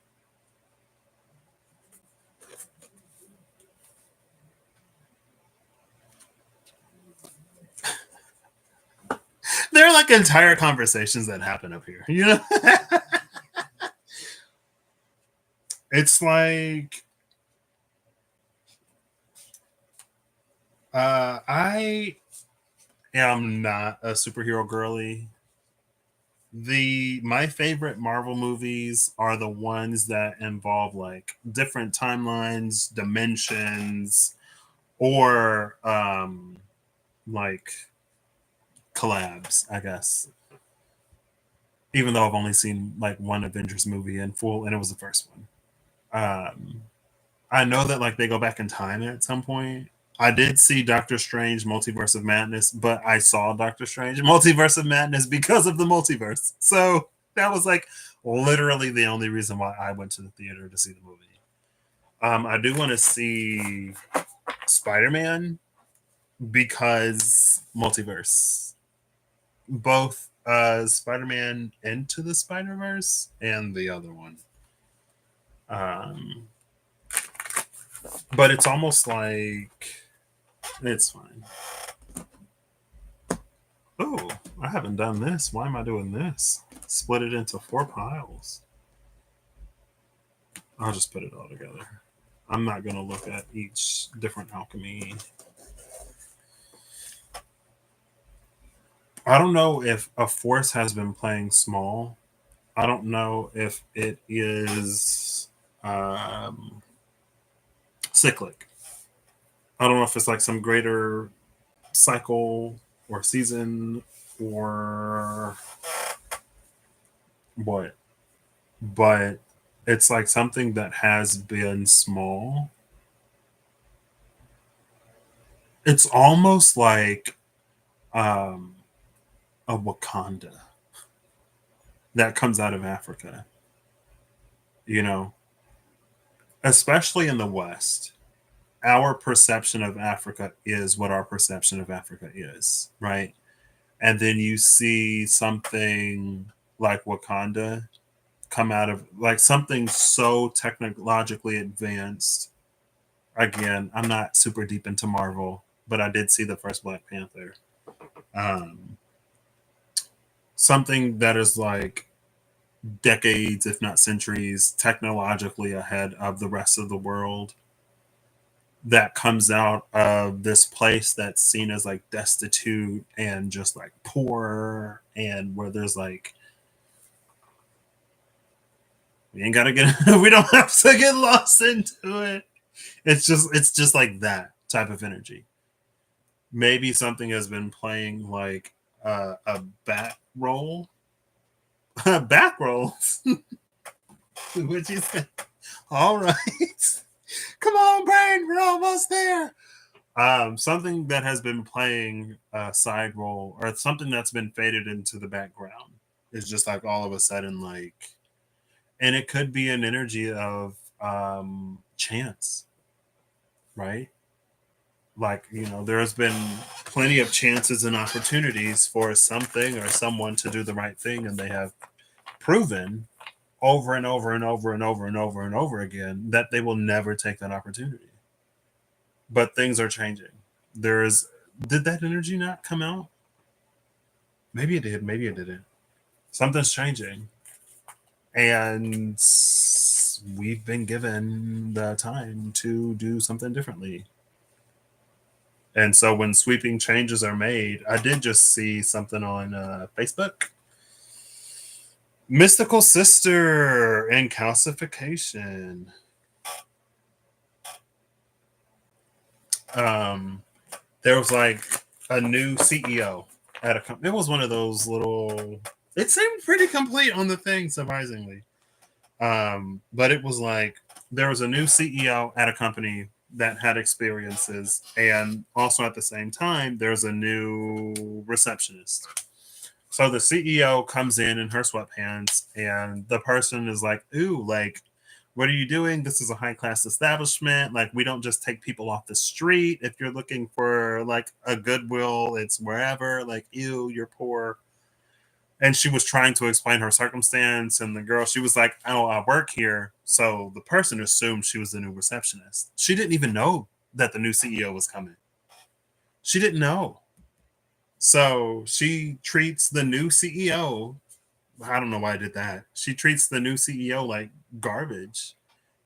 There are like entire conversations that happen up here, you know? It's like I am not a superhero girly. The my favorite Marvel movies are the ones that involve like different timelines, dimensions, or like collabs, I guess. Even though I've only seen like one Avengers movie in full, and it was the first one. Um, I know that like they go back in time at some point. I did see Doctor Strange Multiverse of Madness, but I saw Doctor Strange Multiverse of Madness because of the multiverse. So that was like literally the only reason why I went to the theater to see the movie. I do want to see Spider Man because multiverse. Both Spider Man Into the Spider Verse and the other one. Um, but it's almost like it's fine. Oh, I haven't done this. Why am I doing this? Split it into 4 piles. I'll just put it all together. I'm not going to look at each different alchemy. I don't know if a force has been playing small. I don't know if it is cyclic. I don't know if it's like some greater cycle or season or what. But It's like something that has been small. It's almost like um, a Wakanda that comes out of Africa, you know, especially in the West. Our perception of Africa is what our perception of Africa is, right? And then you see something like Wakanda come out of like something so technologically advanced. Again, I'm not super deep into Marvel, but I did see the first Black Panther. Um, Something that is like decades, if not centuries, technologically ahead of the rest of the world that comes out of this place that's seen as like destitute and just like poor, and where there's like we ain't gotta get we don't have to get lost into it. It's just like that type of energy. Maybe something has been playing like a back roll. Back rolls. What you say? All right. Come on, brain, we're almost there. Something that has been playing a side role or something that's been faded into the background is just like all of a sudden like, and it could be an energy of chance, right? Like, there's been plenty of chances and opportunities for something or someone to do the right thing, and they have proven over and over and over and over and over and over again that they will never take that opportunity. But things are changing. There's Did that energy not come out? Maybe it did, maybe it didn't. Something's changing. And we've been given the time to do something differently. And so when sweeping changes are made, I did just see something on Facebook. Mystical sister and calcification. Um, there was like a new CEO at a company. It was one of those little. It seemed pretty complete on the thing, surprisingly. But it was like there was a new CEO at a company that had experiences, and also at the same time, there's a new receptionist. So the CEO comes in her sweatpants, and the person is like, "Ooh, like, what are you doing? This is a high class establishment. Like, we don't just take people off the street. If you're looking for like a Goodwill, it's wherever. Like, ew, you're poor." And she was trying to explain her circumstance, and the girl, she was like, "Oh, I work here." So the person assumed she was the new receptionist. She didn't even know that the new CEO was coming. She didn't know. So she treats the new CEO. I don't know why I did that. She treats the new CEO like garbage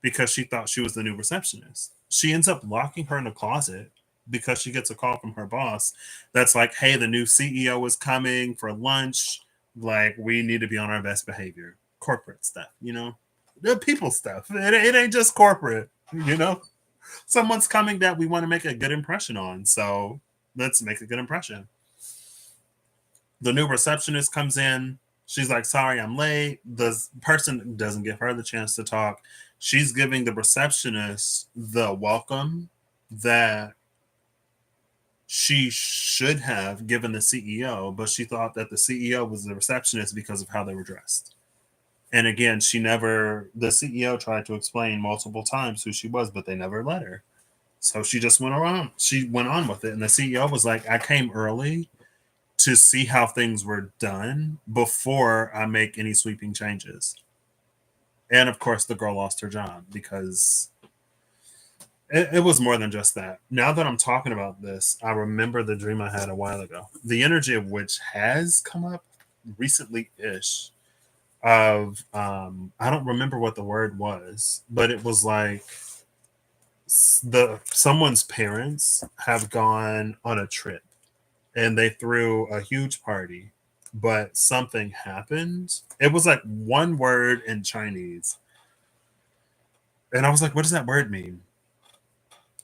because she thought she was the new receptionist. She ends up locking her in a closet because she gets a call from her boss that's like, "Hey, the new CEO is coming for lunch. Like, we need to be on our best behavior." Corporate stuff. The people stuff. It ain't just corporate. Someone's coming that we want to make a good impression on. So let's make a good impression. The new receptionist comes in. She's like, "Sorry, I'm late." The person doesn't give her the chance to talk. She's giving the receptionist the welcome that she should have given the CEO, but she thought that the CEO was the receptionist because of how they were dressed. And again, the CEO tried to explain multiple times who she was, but they never let her. So she just went on. She went on with it. And the CEO was like, "I came early to see how things were done before I make any sweeping changes." And of course, the girl lost her job because it was more than just that. Now that I'm talking about this, I remember the dream I had a while ago, the energy of which has come up recently ish. Of I don't remember what the word was, but it was like the someone's parents have gone on a trip and they threw a huge party, but something happened. It was like one word in Chinese. And I was like, "What does that word mean?"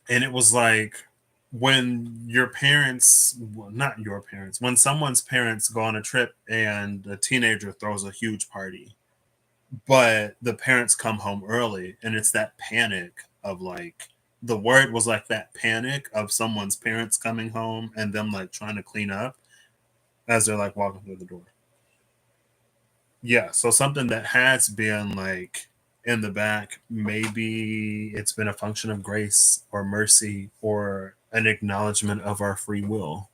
And it was like when your parents, well, not your parents, when someone's parents go on a trip and a teenager throws a huge party. but the parents come home early, and it's that panic of like, the word was like that panic of someone's parents coming home and them like trying to clean up as they're like walking through the door. Yeah, so something that has been like in the back, maybe it's been a function of grace or mercy or an acknowledgement of our free will.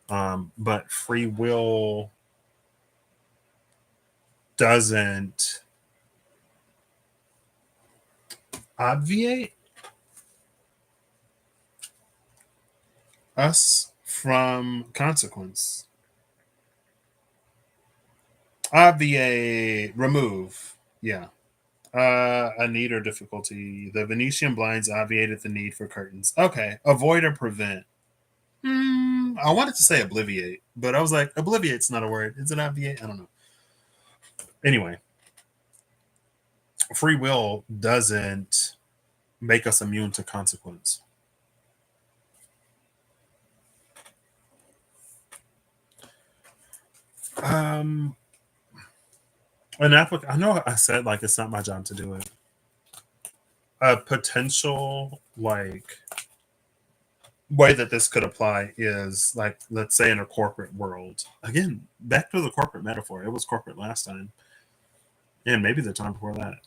But free will doesn't obviate us from consequence. Obviate, remove. Yeah. A need or difficulty. The Venetian blinds obviated the need for curtains. Okay. Avoid or prevent. I wanted to say obliviate, but I was like, obliviate's not a word. Is it obviate? I don't know. Anyway, free will doesn't make us immune to consequence. Um, an applicant. I know I said like it's not my job to do it. A potential like way that this could apply is like, let's say in a corporate world. Again, back to the corporate metaphor. It was corporate last time, and maybe the time before that.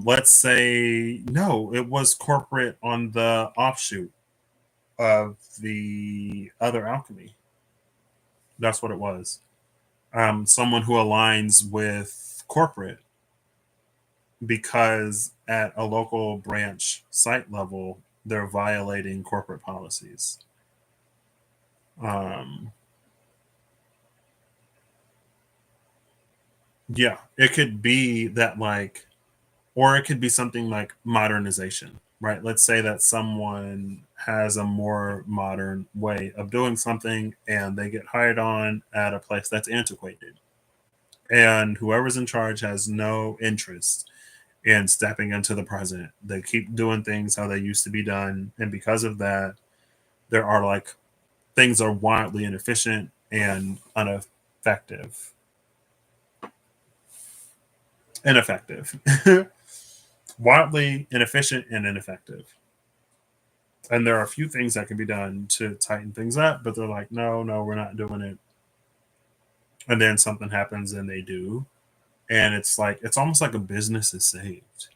Let's say no, it was corporate on the offshoot of the other alchemy. That's what it was. Someone who aligns with corporate because at a local branch site level, they're violating corporate policies. Um, yeah, it could be that like, or it could be something like modernization, right? Let's say that someone has a more modern way of doing something and they get hired on at a place that's antiquated. And whoever's in charge has no interest in stepping into the present. They keep doing things how they used to be done. And because of that, there are like things are wildly inefficient and ineffective. Ineffective. Wildly inefficient and ineffective. And there are a few things that can be done to tighten things up, but they're like, no, no, we're not doing it. And then something happens and they do. And it's like, it's almost like a business is saved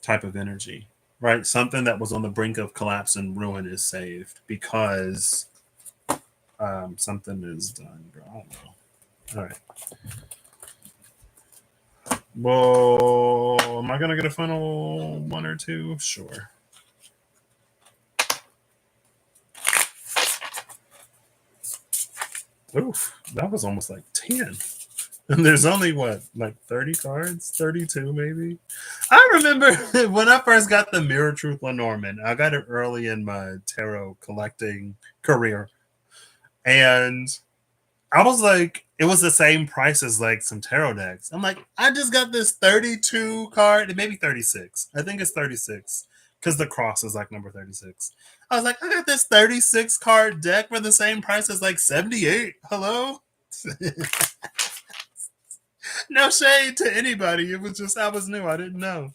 type of energy, right? Something that was on the brink of collapse and ruin is saved because something is done. I don't know. All right. Well, am I going to get a final one or two? Sure. Oof, that was almost like 10. And there's only what, like 30 cards? 32 maybe? I remember when I first got the Mirror Truth Lenormand, I got it early in my tarot collecting career. And I was like, it was the same price as like some tarot decks. I'm like, I just got this 32 card, maybe 36. I think it's 36 because the cross is like number 36. I was like, I got this 36 card deck for the same price as like 78. Hello? No shade to anybody. It was just, I was new. I didn't know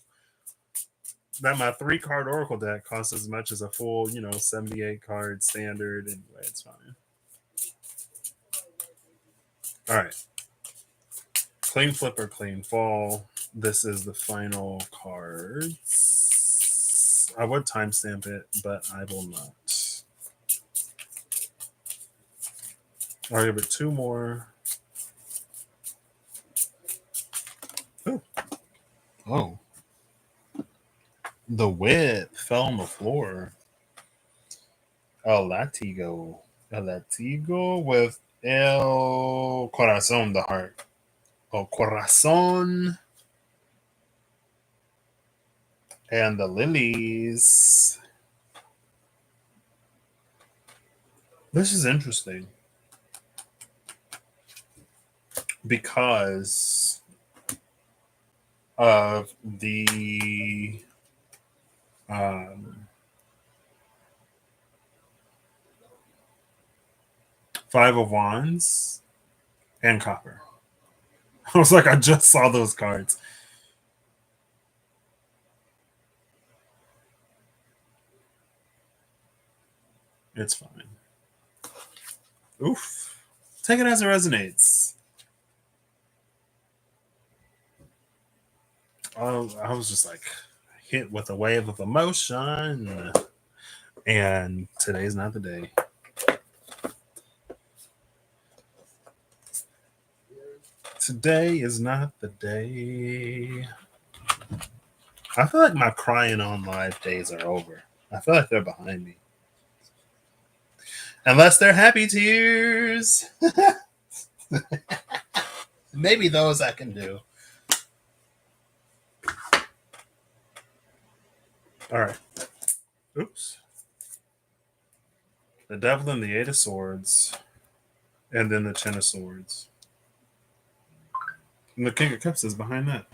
that my 3 card Oracle deck costs as much as a full, 78 card standard. Anyway, it's fine. All right. Clean flip or clean fall. This is the final cards. I would timestamp it, but I will not. I'll give it 2 more. Ooh. Oh. The whip fell on the floor. A latigo. A latigo with el corazón, the heart. El corazón. And the lilies. This is interesting because of the um, 5 of Wands and copper. I was like, I just saw those cards. It's fine. Oof. Take it as it resonates. I was just like hit with a wave of emotion, and today's not the day. Today is not the day. I feel like my crying on live days are over. I feel like they're behind me. Unless they're happy tears. Maybe those I can do. All right. Oops. The Devil and the Eight of Swords, and then the Ten of Swords. And the King of Cups is behind that.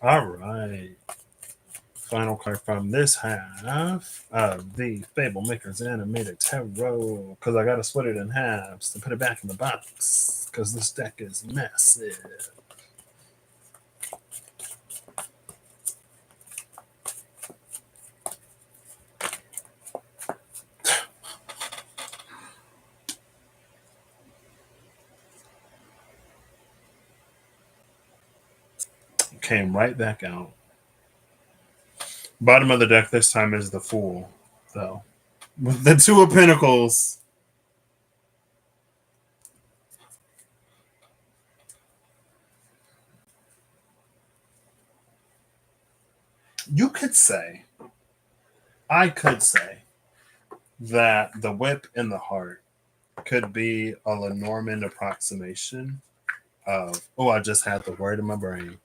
All right. Final card from this half of the Fable Makers Animated Tarot. Because I got to split it in halves to put it back in the box. Because this deck is massive. Came right back out. Bottom of the deck this time is the Fool, though. With the Two of Pentacles. You could say, I could say, that the Whip in the Heart could be a Lenormand approximation of, oh, I just had the word in my brain.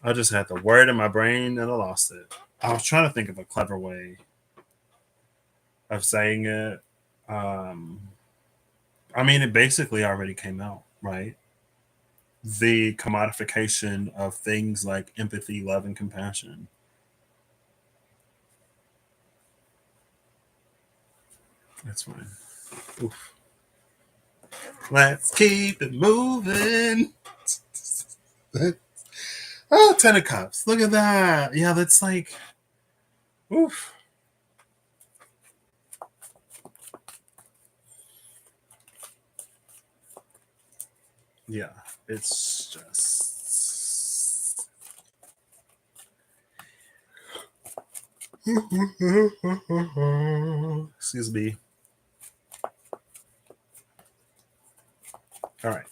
I just had the word in my brain and I lost it. I was trying to think of a clever way of saying it. Um, I mean, it basically already came out, right? The commodification of things like empathy, love, and compassion. That's fine. Oof. Let's keep it moving. Oh, Ten of Cups. Look at that. Yeah, that's like, oof. Yeah, it's just. Excuse me. All right.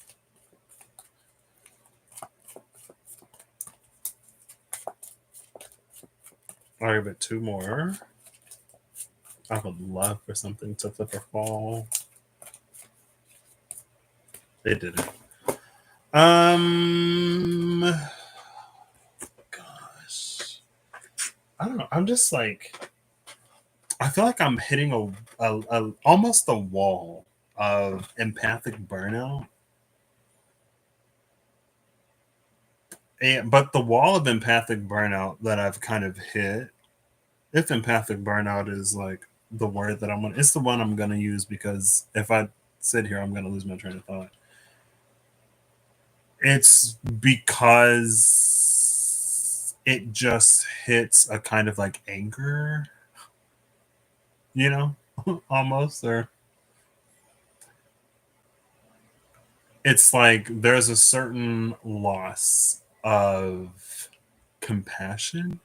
I'll give it two more. I would love for something to flip or fall. It didn't. Gosh, I don't know. I'm just like, I feel like I'm hitting a almost a wall of empathic burnout. But the wall of empathic burnout that I've kind of hit, if empathic burnout is like the word that it's the one I'm gonna use because if I sit here, I'm gonna lose my train of thought. It's because it just hits a kind of like anger, you know, almost, or it's like there's a certain loss of compassion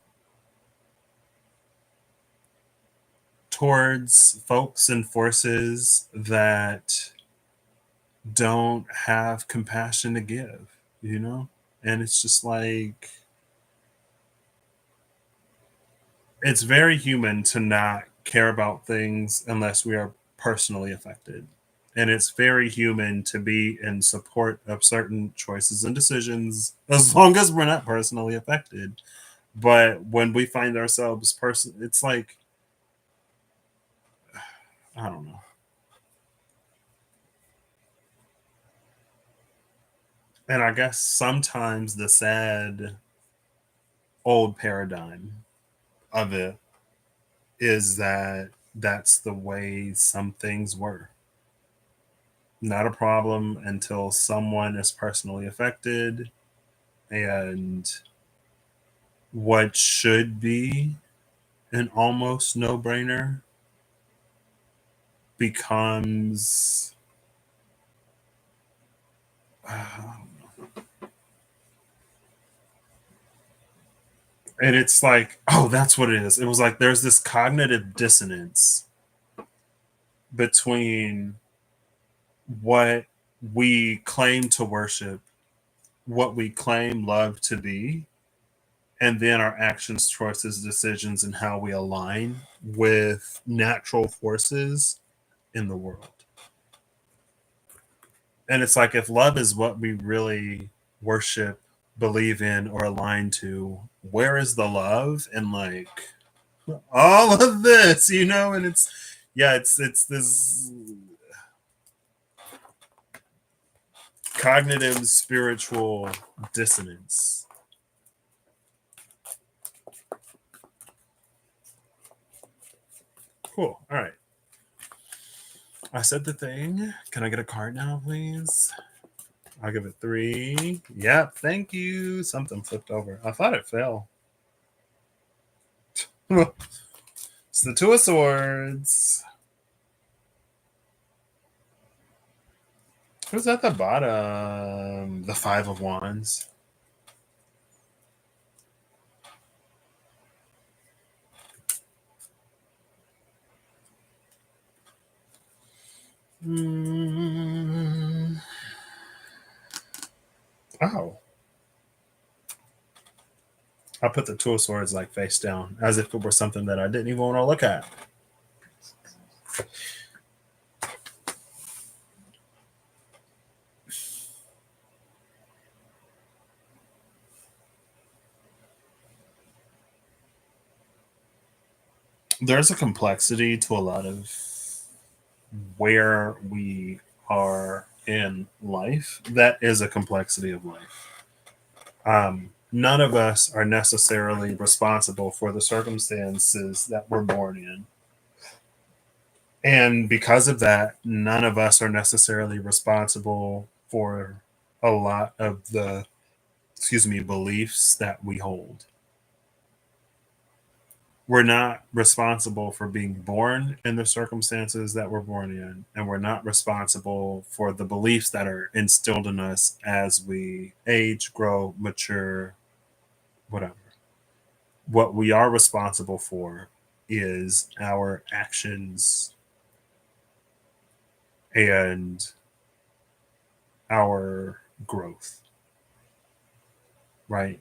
towards folks and forces that don't have compassion to give, you know? And it's just like, it's very human to not care about things unless we are personally affected. And it's very human to be in support of certain choices and decisions as long as we're not personally affected. But when we find ourselves it's like, I don't know. And I guess sometimes the sad old paradigm of it is that that's the way some things were. Not a problem until someone is personally affected, and what should be an almost no brainer becomes and it's like, oh, that's what it is. It was like there's this cognitive dissonance between what we claim to worship, what we claim love to be, and then our actions, choices, decisions, and how we align with natural forces in the world. And it's like if love is what we really worship, believe in, or align to, where is the love? And like all of this, and it's yeah, it's this cognitive spiritual dissonance. Cool. All right. I said the thing. Can I get a card now, please? I'll give it 3. Yep. Thank you. Something flipped over. I thought it fell. It's the 2 of Swords. Who's at the bottom? The 5 of Wands. Oh. I put the 2 of Swords like face down, as if it were something that I didn't even want to look at. There's a complexity to a lot of where we are in life. That is a complexity of life. None of us are necessarily responsible for the circumstances that we're born in. And because of that, none of us are necessarily responsible for a lot of the, beliefs that we hold. We're not responsible for being born in the circumstances that we're born in, and we're not responsible for the beliefs that are instilled in us as we age, grow, mature, whatever. What we are responsible for is our actions and our growth, right?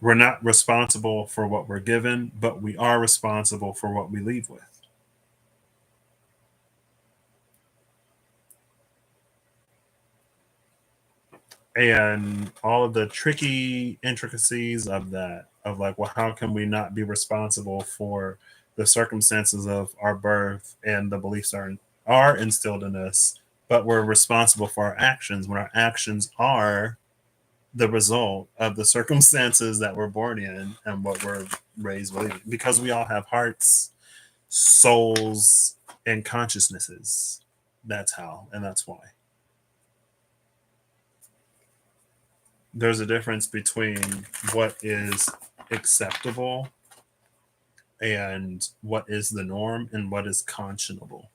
We're not responsible for what we're given, but we are responsible for what we leave with. And all of the tricky intricacies of that, of like, well, how can we not be responsible for the circumstances of our birth and the beliefs are instilled in us, but we're responsible for our actions when our actions are the result of the circumstances that we're born in and what we're raised believing, because we all have hearts, souls, and consciousnesses. That's how, and that's why. There's a difference between what is acceptable and what is the norm and what is conscionable.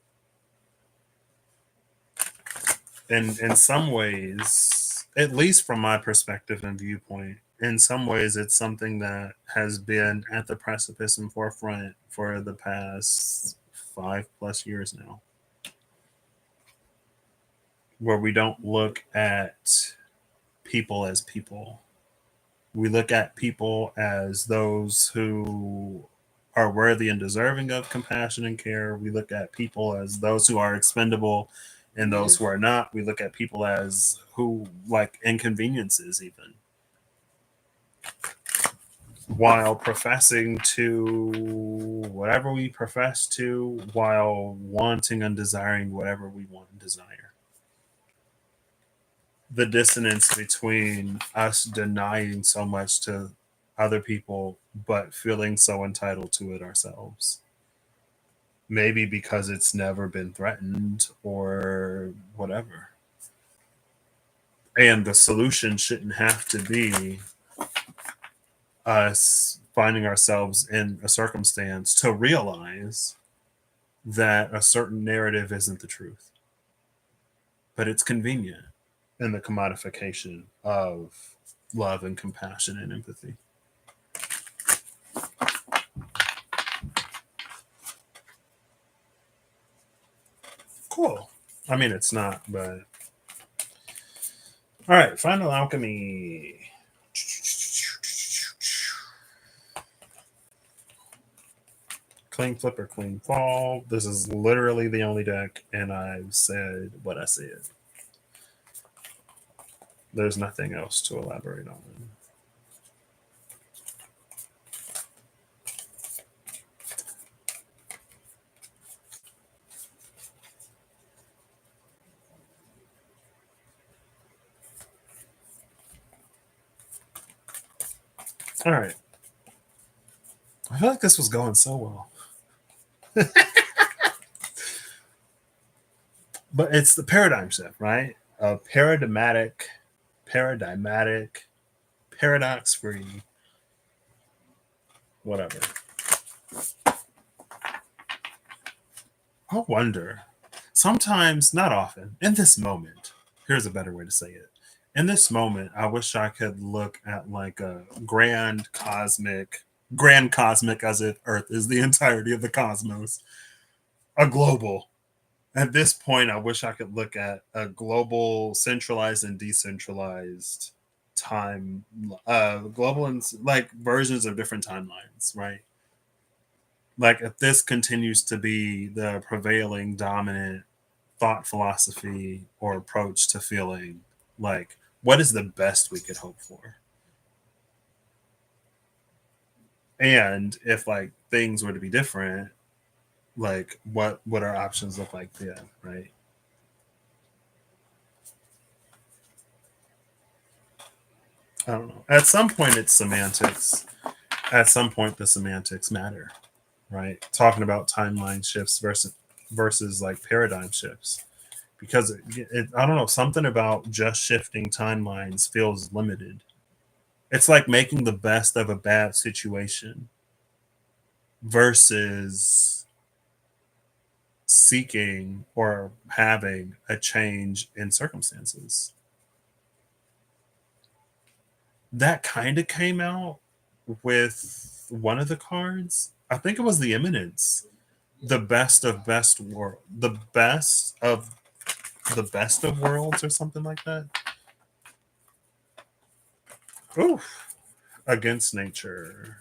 And in some ways, at least from my perspective and viewpoint, in some ways it's something that has been at the precipice and forefront for the past 5+ years now, where we don't look at people as people. We look at people as those who are worthy and deserving of compassion and care. We look at people as those who are expendable and those who are not. We look at people as who like inconveniences, even while professing to whatever we profess to, while wanting and desiring whatever we want and desire. The dissonance between us denying so much to other people, but feeling so entitled to it ourselves. Maybe because it's never been threatened or whatever. And the solution shouldn't have to be us finding ourselves in a circumstance to realize that a certain narrative isn't the truth, but it's convenient in the commodification of love and compassion and empathy. Cool. I mean, it's not, but. All right, Final Alchemy. Clean flip or clean fall. This is literally the only deck, and I've said what I said. There's nothing else to elaborate on. All right. I feel like this was going so well. But it's the paradigm shift, right? A paradigmatic, paradox free, whatever. I wonder, sometimes, not often, in this moment, here's a better way to say it. In this moment, I wish I could look at like a grand cosmic as if Earth is the entirety of the cosmos, a global. At this point, I wish I could look at a global, centralized and decentralized time, global and like versions of different timelines, right? Like if this continues to be the prevailing dominant thought philosophy or approach to feeling, like what is the best we could hope for? And if like things were to be different, like what would our options look like then, right? I don't know. At some point it's semantics. At some point the semantics matter, right? Talking about timeline shifts versus like paradigm shifts. Because I don't know, something about just shifting timelines feels limited. It's like making the best of a bad situation versus seeking or having a change in circumstances. That kind of came out with one of the cards. I think it was the Eminence. The best of best world. The best of worlds or something like that. Oof. Against nature.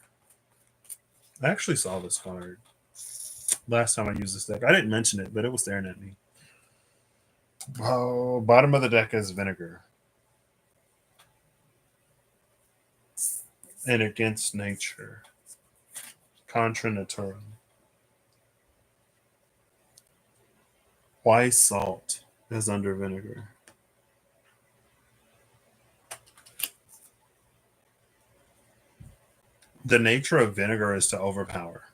I actually saw this card last time I used this deck. I didn't mention it, but it was staring at me. Oh, bottom of the deck is vinegar. And against nature. Contra naturam. Why salt is under vinegar? The nature of vinegar is to overpower.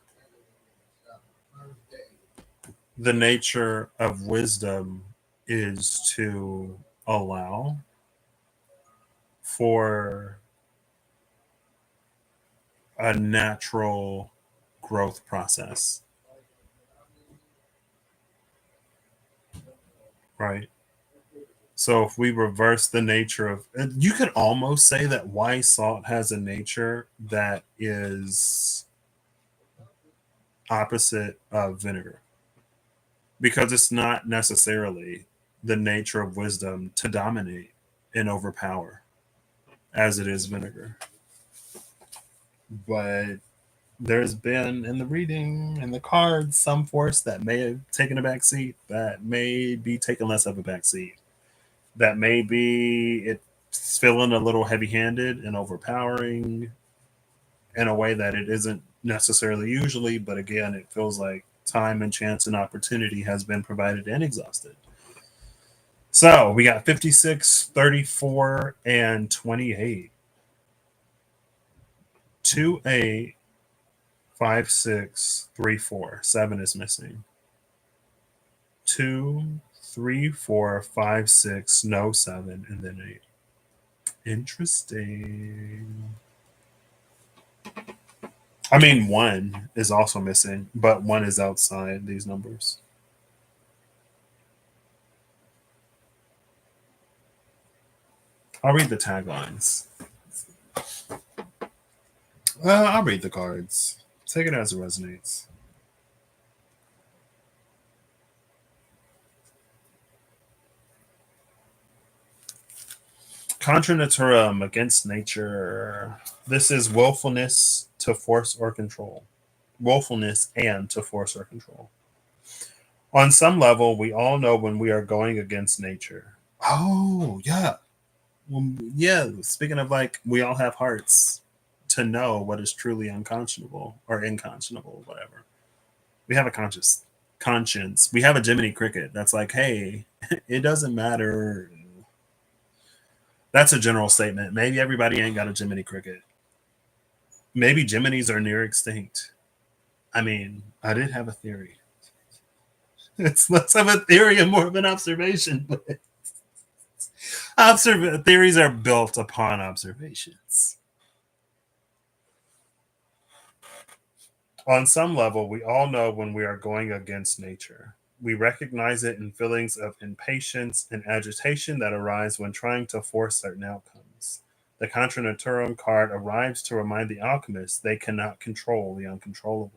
The nature of wisdom is to allow for a natural growth process. Right? So if we reverse the nature of, you could almost say that why salt has a nature that is opposite of vinegar, because it's not necessarily the nature of wisdom to dominate and overpower as it is vinegar. But there's been in the reading and the cards some force that may have taken a back seat, that may be taking less of a back seat, that may be it's feeling a little heavy handed and overpowering in a way that it isn't necessarily usually. But again, it feels like time and chance and opportunity has been provided and exhausted. So we got 56, 34, and 28. 285634. 7 is missing. 23456, no 7, and then 8. Interesting. I mean, 1 is also missing, but 1 is outside these numbers. I'll read the taglines. I'll read the cards. Take it as it resonates. Contra naturam, against nature. This is willfulness to force or control. Willfulness and to force or control. On some level, we all know when we are going against nature. Oh, yeah. Well, yeah. Speaking of, like, we all have hearts to know what is truly unconscionable or inconscionable, whatever. We have a conscience. We have a Jiminy Cricket that's like, hey, it doesn't matter. That's a general statement. Maybe everybody ain't got a Jiminy Cricket. Maybe Jiminy's are near extinct. I mean, I did have a theory. It's less of a theory and more of an observation, but theories are built upon observations. On some level, we all know when we are going against nature. We recognize it in feelings of impatience and agitation that arise when trying to force certain outcomes. The Contra Naturam card arrives to remind the alchemists they cannot control the uncontrollable.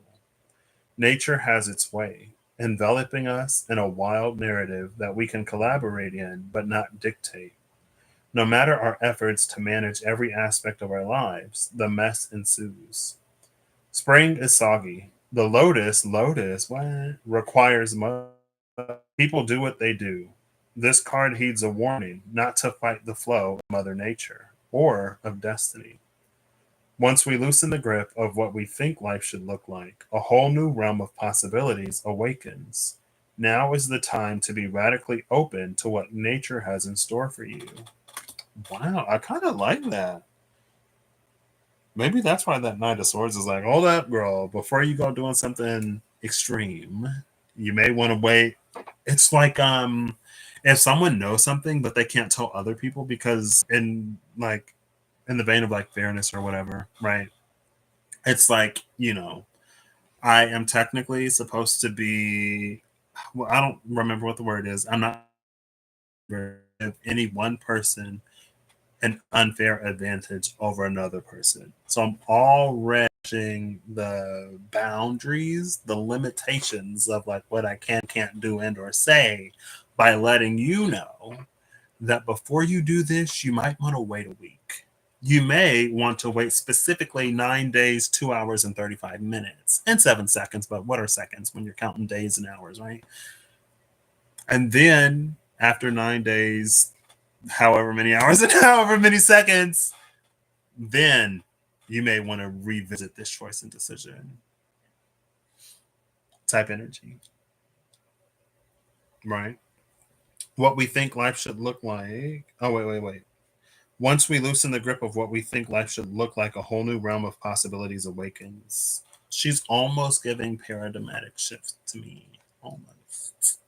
Nature has its way, enveloping us in a wild narrative that we can collaborate in but not dictate. No matter our efforts to manage every aspect of our lives, the mess ensues. Spring is soggy. The lotus, what? Requires mud. People do what they do. This card heeds a warning not to fight the flow of Mother Nature or of destiny. Once we loosen the grip of what we think life should look like, a whole new realm of possibilities awakens. Now is the time to be radically open to what nature has in store for you. Wow, I kind of like that. Maybe that's why that Knight of Swords is like, hold up, girl, before you go doing something extreme, you may want to wait. It's like if someone knows something but they can't tell other people because in the vein of like fairness or whatever, right? It's like, I am technically supposed to be, well, I don't remember what the word is. I'm not give any one person an unfair advantage over another person. So I'm already the boundaries, the limitations of like what I can, can't do and or say by letting you know that before you do this, you might want to wait a week. You may want to wait specifically 9 days, 2 hours, and 35 minutes and 7 seconds. But what are seconds when you're counting days and hours, right? And then after 9 days, however many hours and however many seconds, then you may want to revisit this choice and decision type energy, right? What we think life should look like. Oh, wait. Once we loosen the grip of what we think life should look like, a whole new realm of possibilities awakens. She's almost giving paradigmatic shift to me. Almost.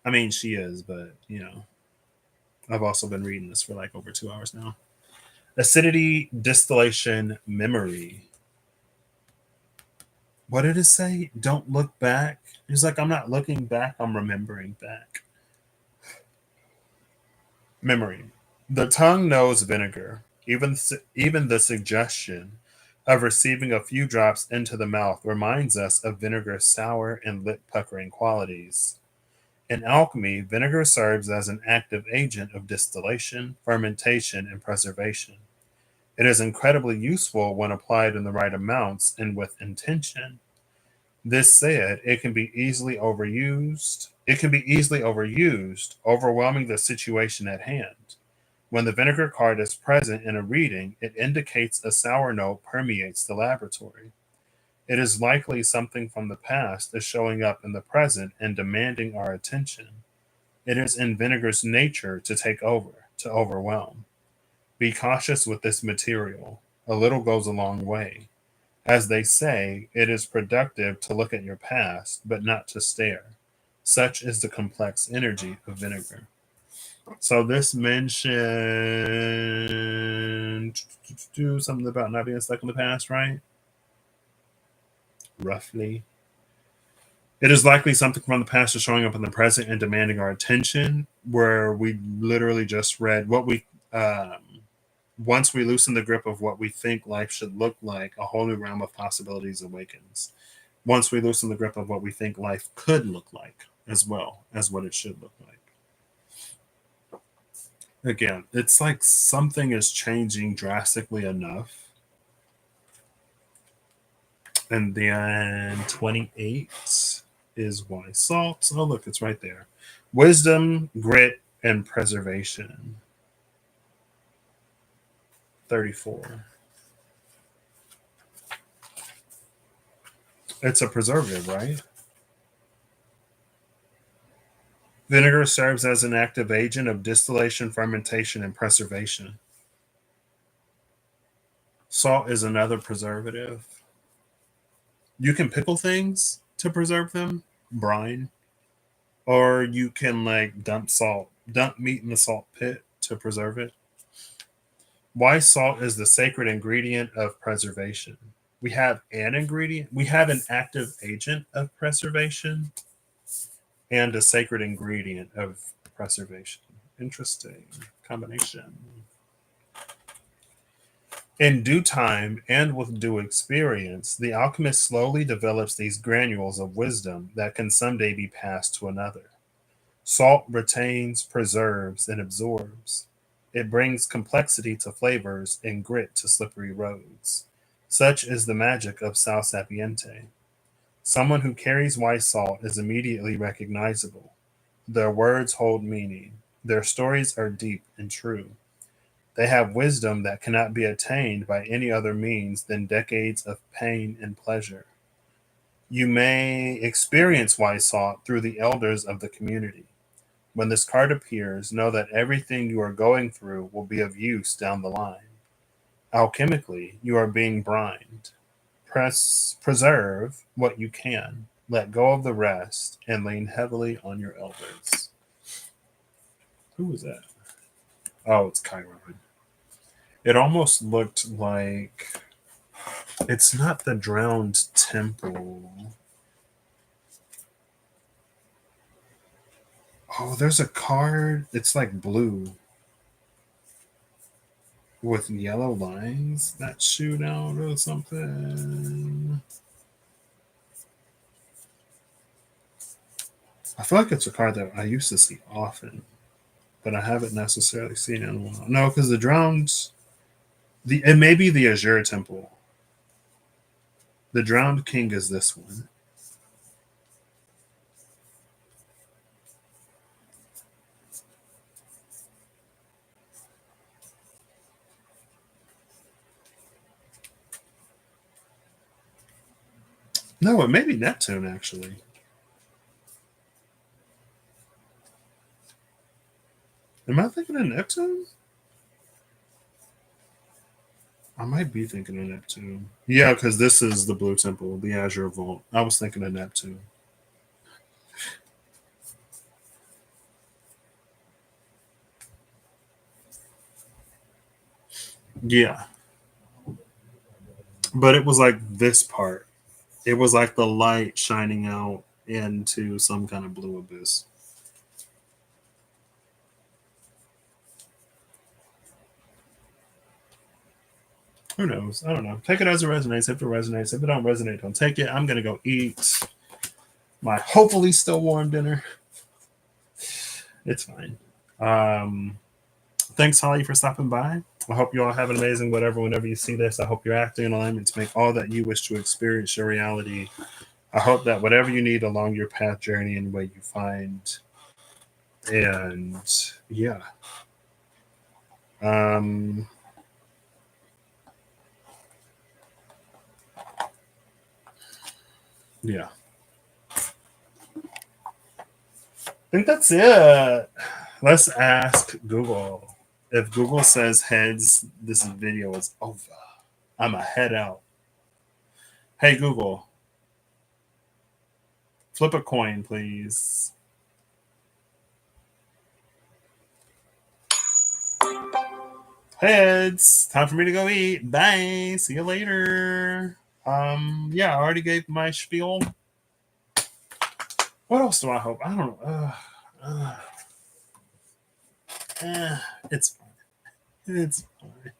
I mean, she is, but, I've also been reading this for like over 2 hours now. Acidity, distillation, memory. What did it say? Don't look back. He's like, I'm not looking back, I'm remembering back. Memory. The tongue knows vinegar. Even the suggestion of receiving a few drops into the mouth reminds us of vinegar's sour and lip puckering qualities. In alchemy, vinegar serves as an active agent of distillation, fermentation, and preservation. It is incredibly useful when applied in the right amounts and with intention. This said, it can be easily overused. It can be easily overused, overwhelming the situation at hand. When the vinegar card is present in a reading, it indicates a sour note permeates the laboratory. It is likely something from the past is showing up in the present and demanding our attention. It is in vinegar's nature to take over, to overwhelm. Be cautious with this material. A little goes a long way. As they say, it is productive to look at your past, but not to stare. Such is the complex energy of vinegar. So this mentioned do something about not being stuck in the past, right? Roughly. It is likely something from the past is showing up in the present and demanding our attention, where we literally just read what we once we loosen the grip of what we think life should look like, a whole new realm of possibilities awakens. Once we loosen the grip of what we think life could look like, as well as what it should look like. Again, it's like something is changing drastically enough. And then 28 is wise salt. Oh, look, it's right there. Wisdom, grit, and preservation. 34. It's a preservative, right? Vinegar serves as an active agent of distillation, fermentation, and preservation. Salt is another preservative. You can pickle things to preserve them, brine, or you can like dump meat in the salt pit to preserve it. Why salt is the sacred ingredient of preservation. We have an ingredient, we have an active agent of preservation and a sacred ingredient of preservation. Interesting combination. In due time and with due experience, the alchemist slowly develops these granules of wisdom that can someday be passed to another. Salt retains, preserves, and absorbs. It brings complexity to flavors and grit to slippery roads. Such is the magic of Sal Sapiente. Someone who carries white salt is immediately recognizable. Their words hold meaning. Their stories are deep and true. They have wisdom that cannot be attained by any other means than decades of pain and pleasure. You may experience white salt through the elders of the community. When this card appears, know that everything you are going through will be of use down the line. Alchemically, you are being brined. Preserve what you can, let go of the rest, and lean heavily on your elders. Who was that? Oh, it's Chiron. It almost looked like it's not the drowned temple. Oh, there's a card. It's like blue with yellow lines that shoot out or something. I feel like it's a card that I used to see often, but I haven't necessarily seen it in a while. No, because the drowned, it may be the Azure Temple. The drowned king is this one. No, it may be Neptune actually. Am I thinking of Neptune? I might be thinking of Neptune. Yeah, because this is the Blue Temple, the Azure Vault. I was thinking of Neptune. Yeah, but it was like this part. It was like the light shining out into some kind of blue abyss. Who knows? I don't know. Take it as it resonates. If it resonates, if it don't resonate, don't take it. I'm gonna go eat my hopefully still warm dinner. It's fine. Um, Thanks, Holly, for stopping by. I hope you all have an amazing whatever whenever you see this. I hope you're acting in alignment to make all that you wish to experience your reality. I hope that whatever you need along your path journey and way you find. And yeah. Um, yeah. I think that's it. Let's ask Google. If Google says heads, this video is over. I'm a head out. Hey, Google, flip a coin, please. Heads. Time for me to go eat. Bye. See you later. Yeah, I already gave my spiel. What else do I hope? I don't know. Uh, it's fine. It's fine.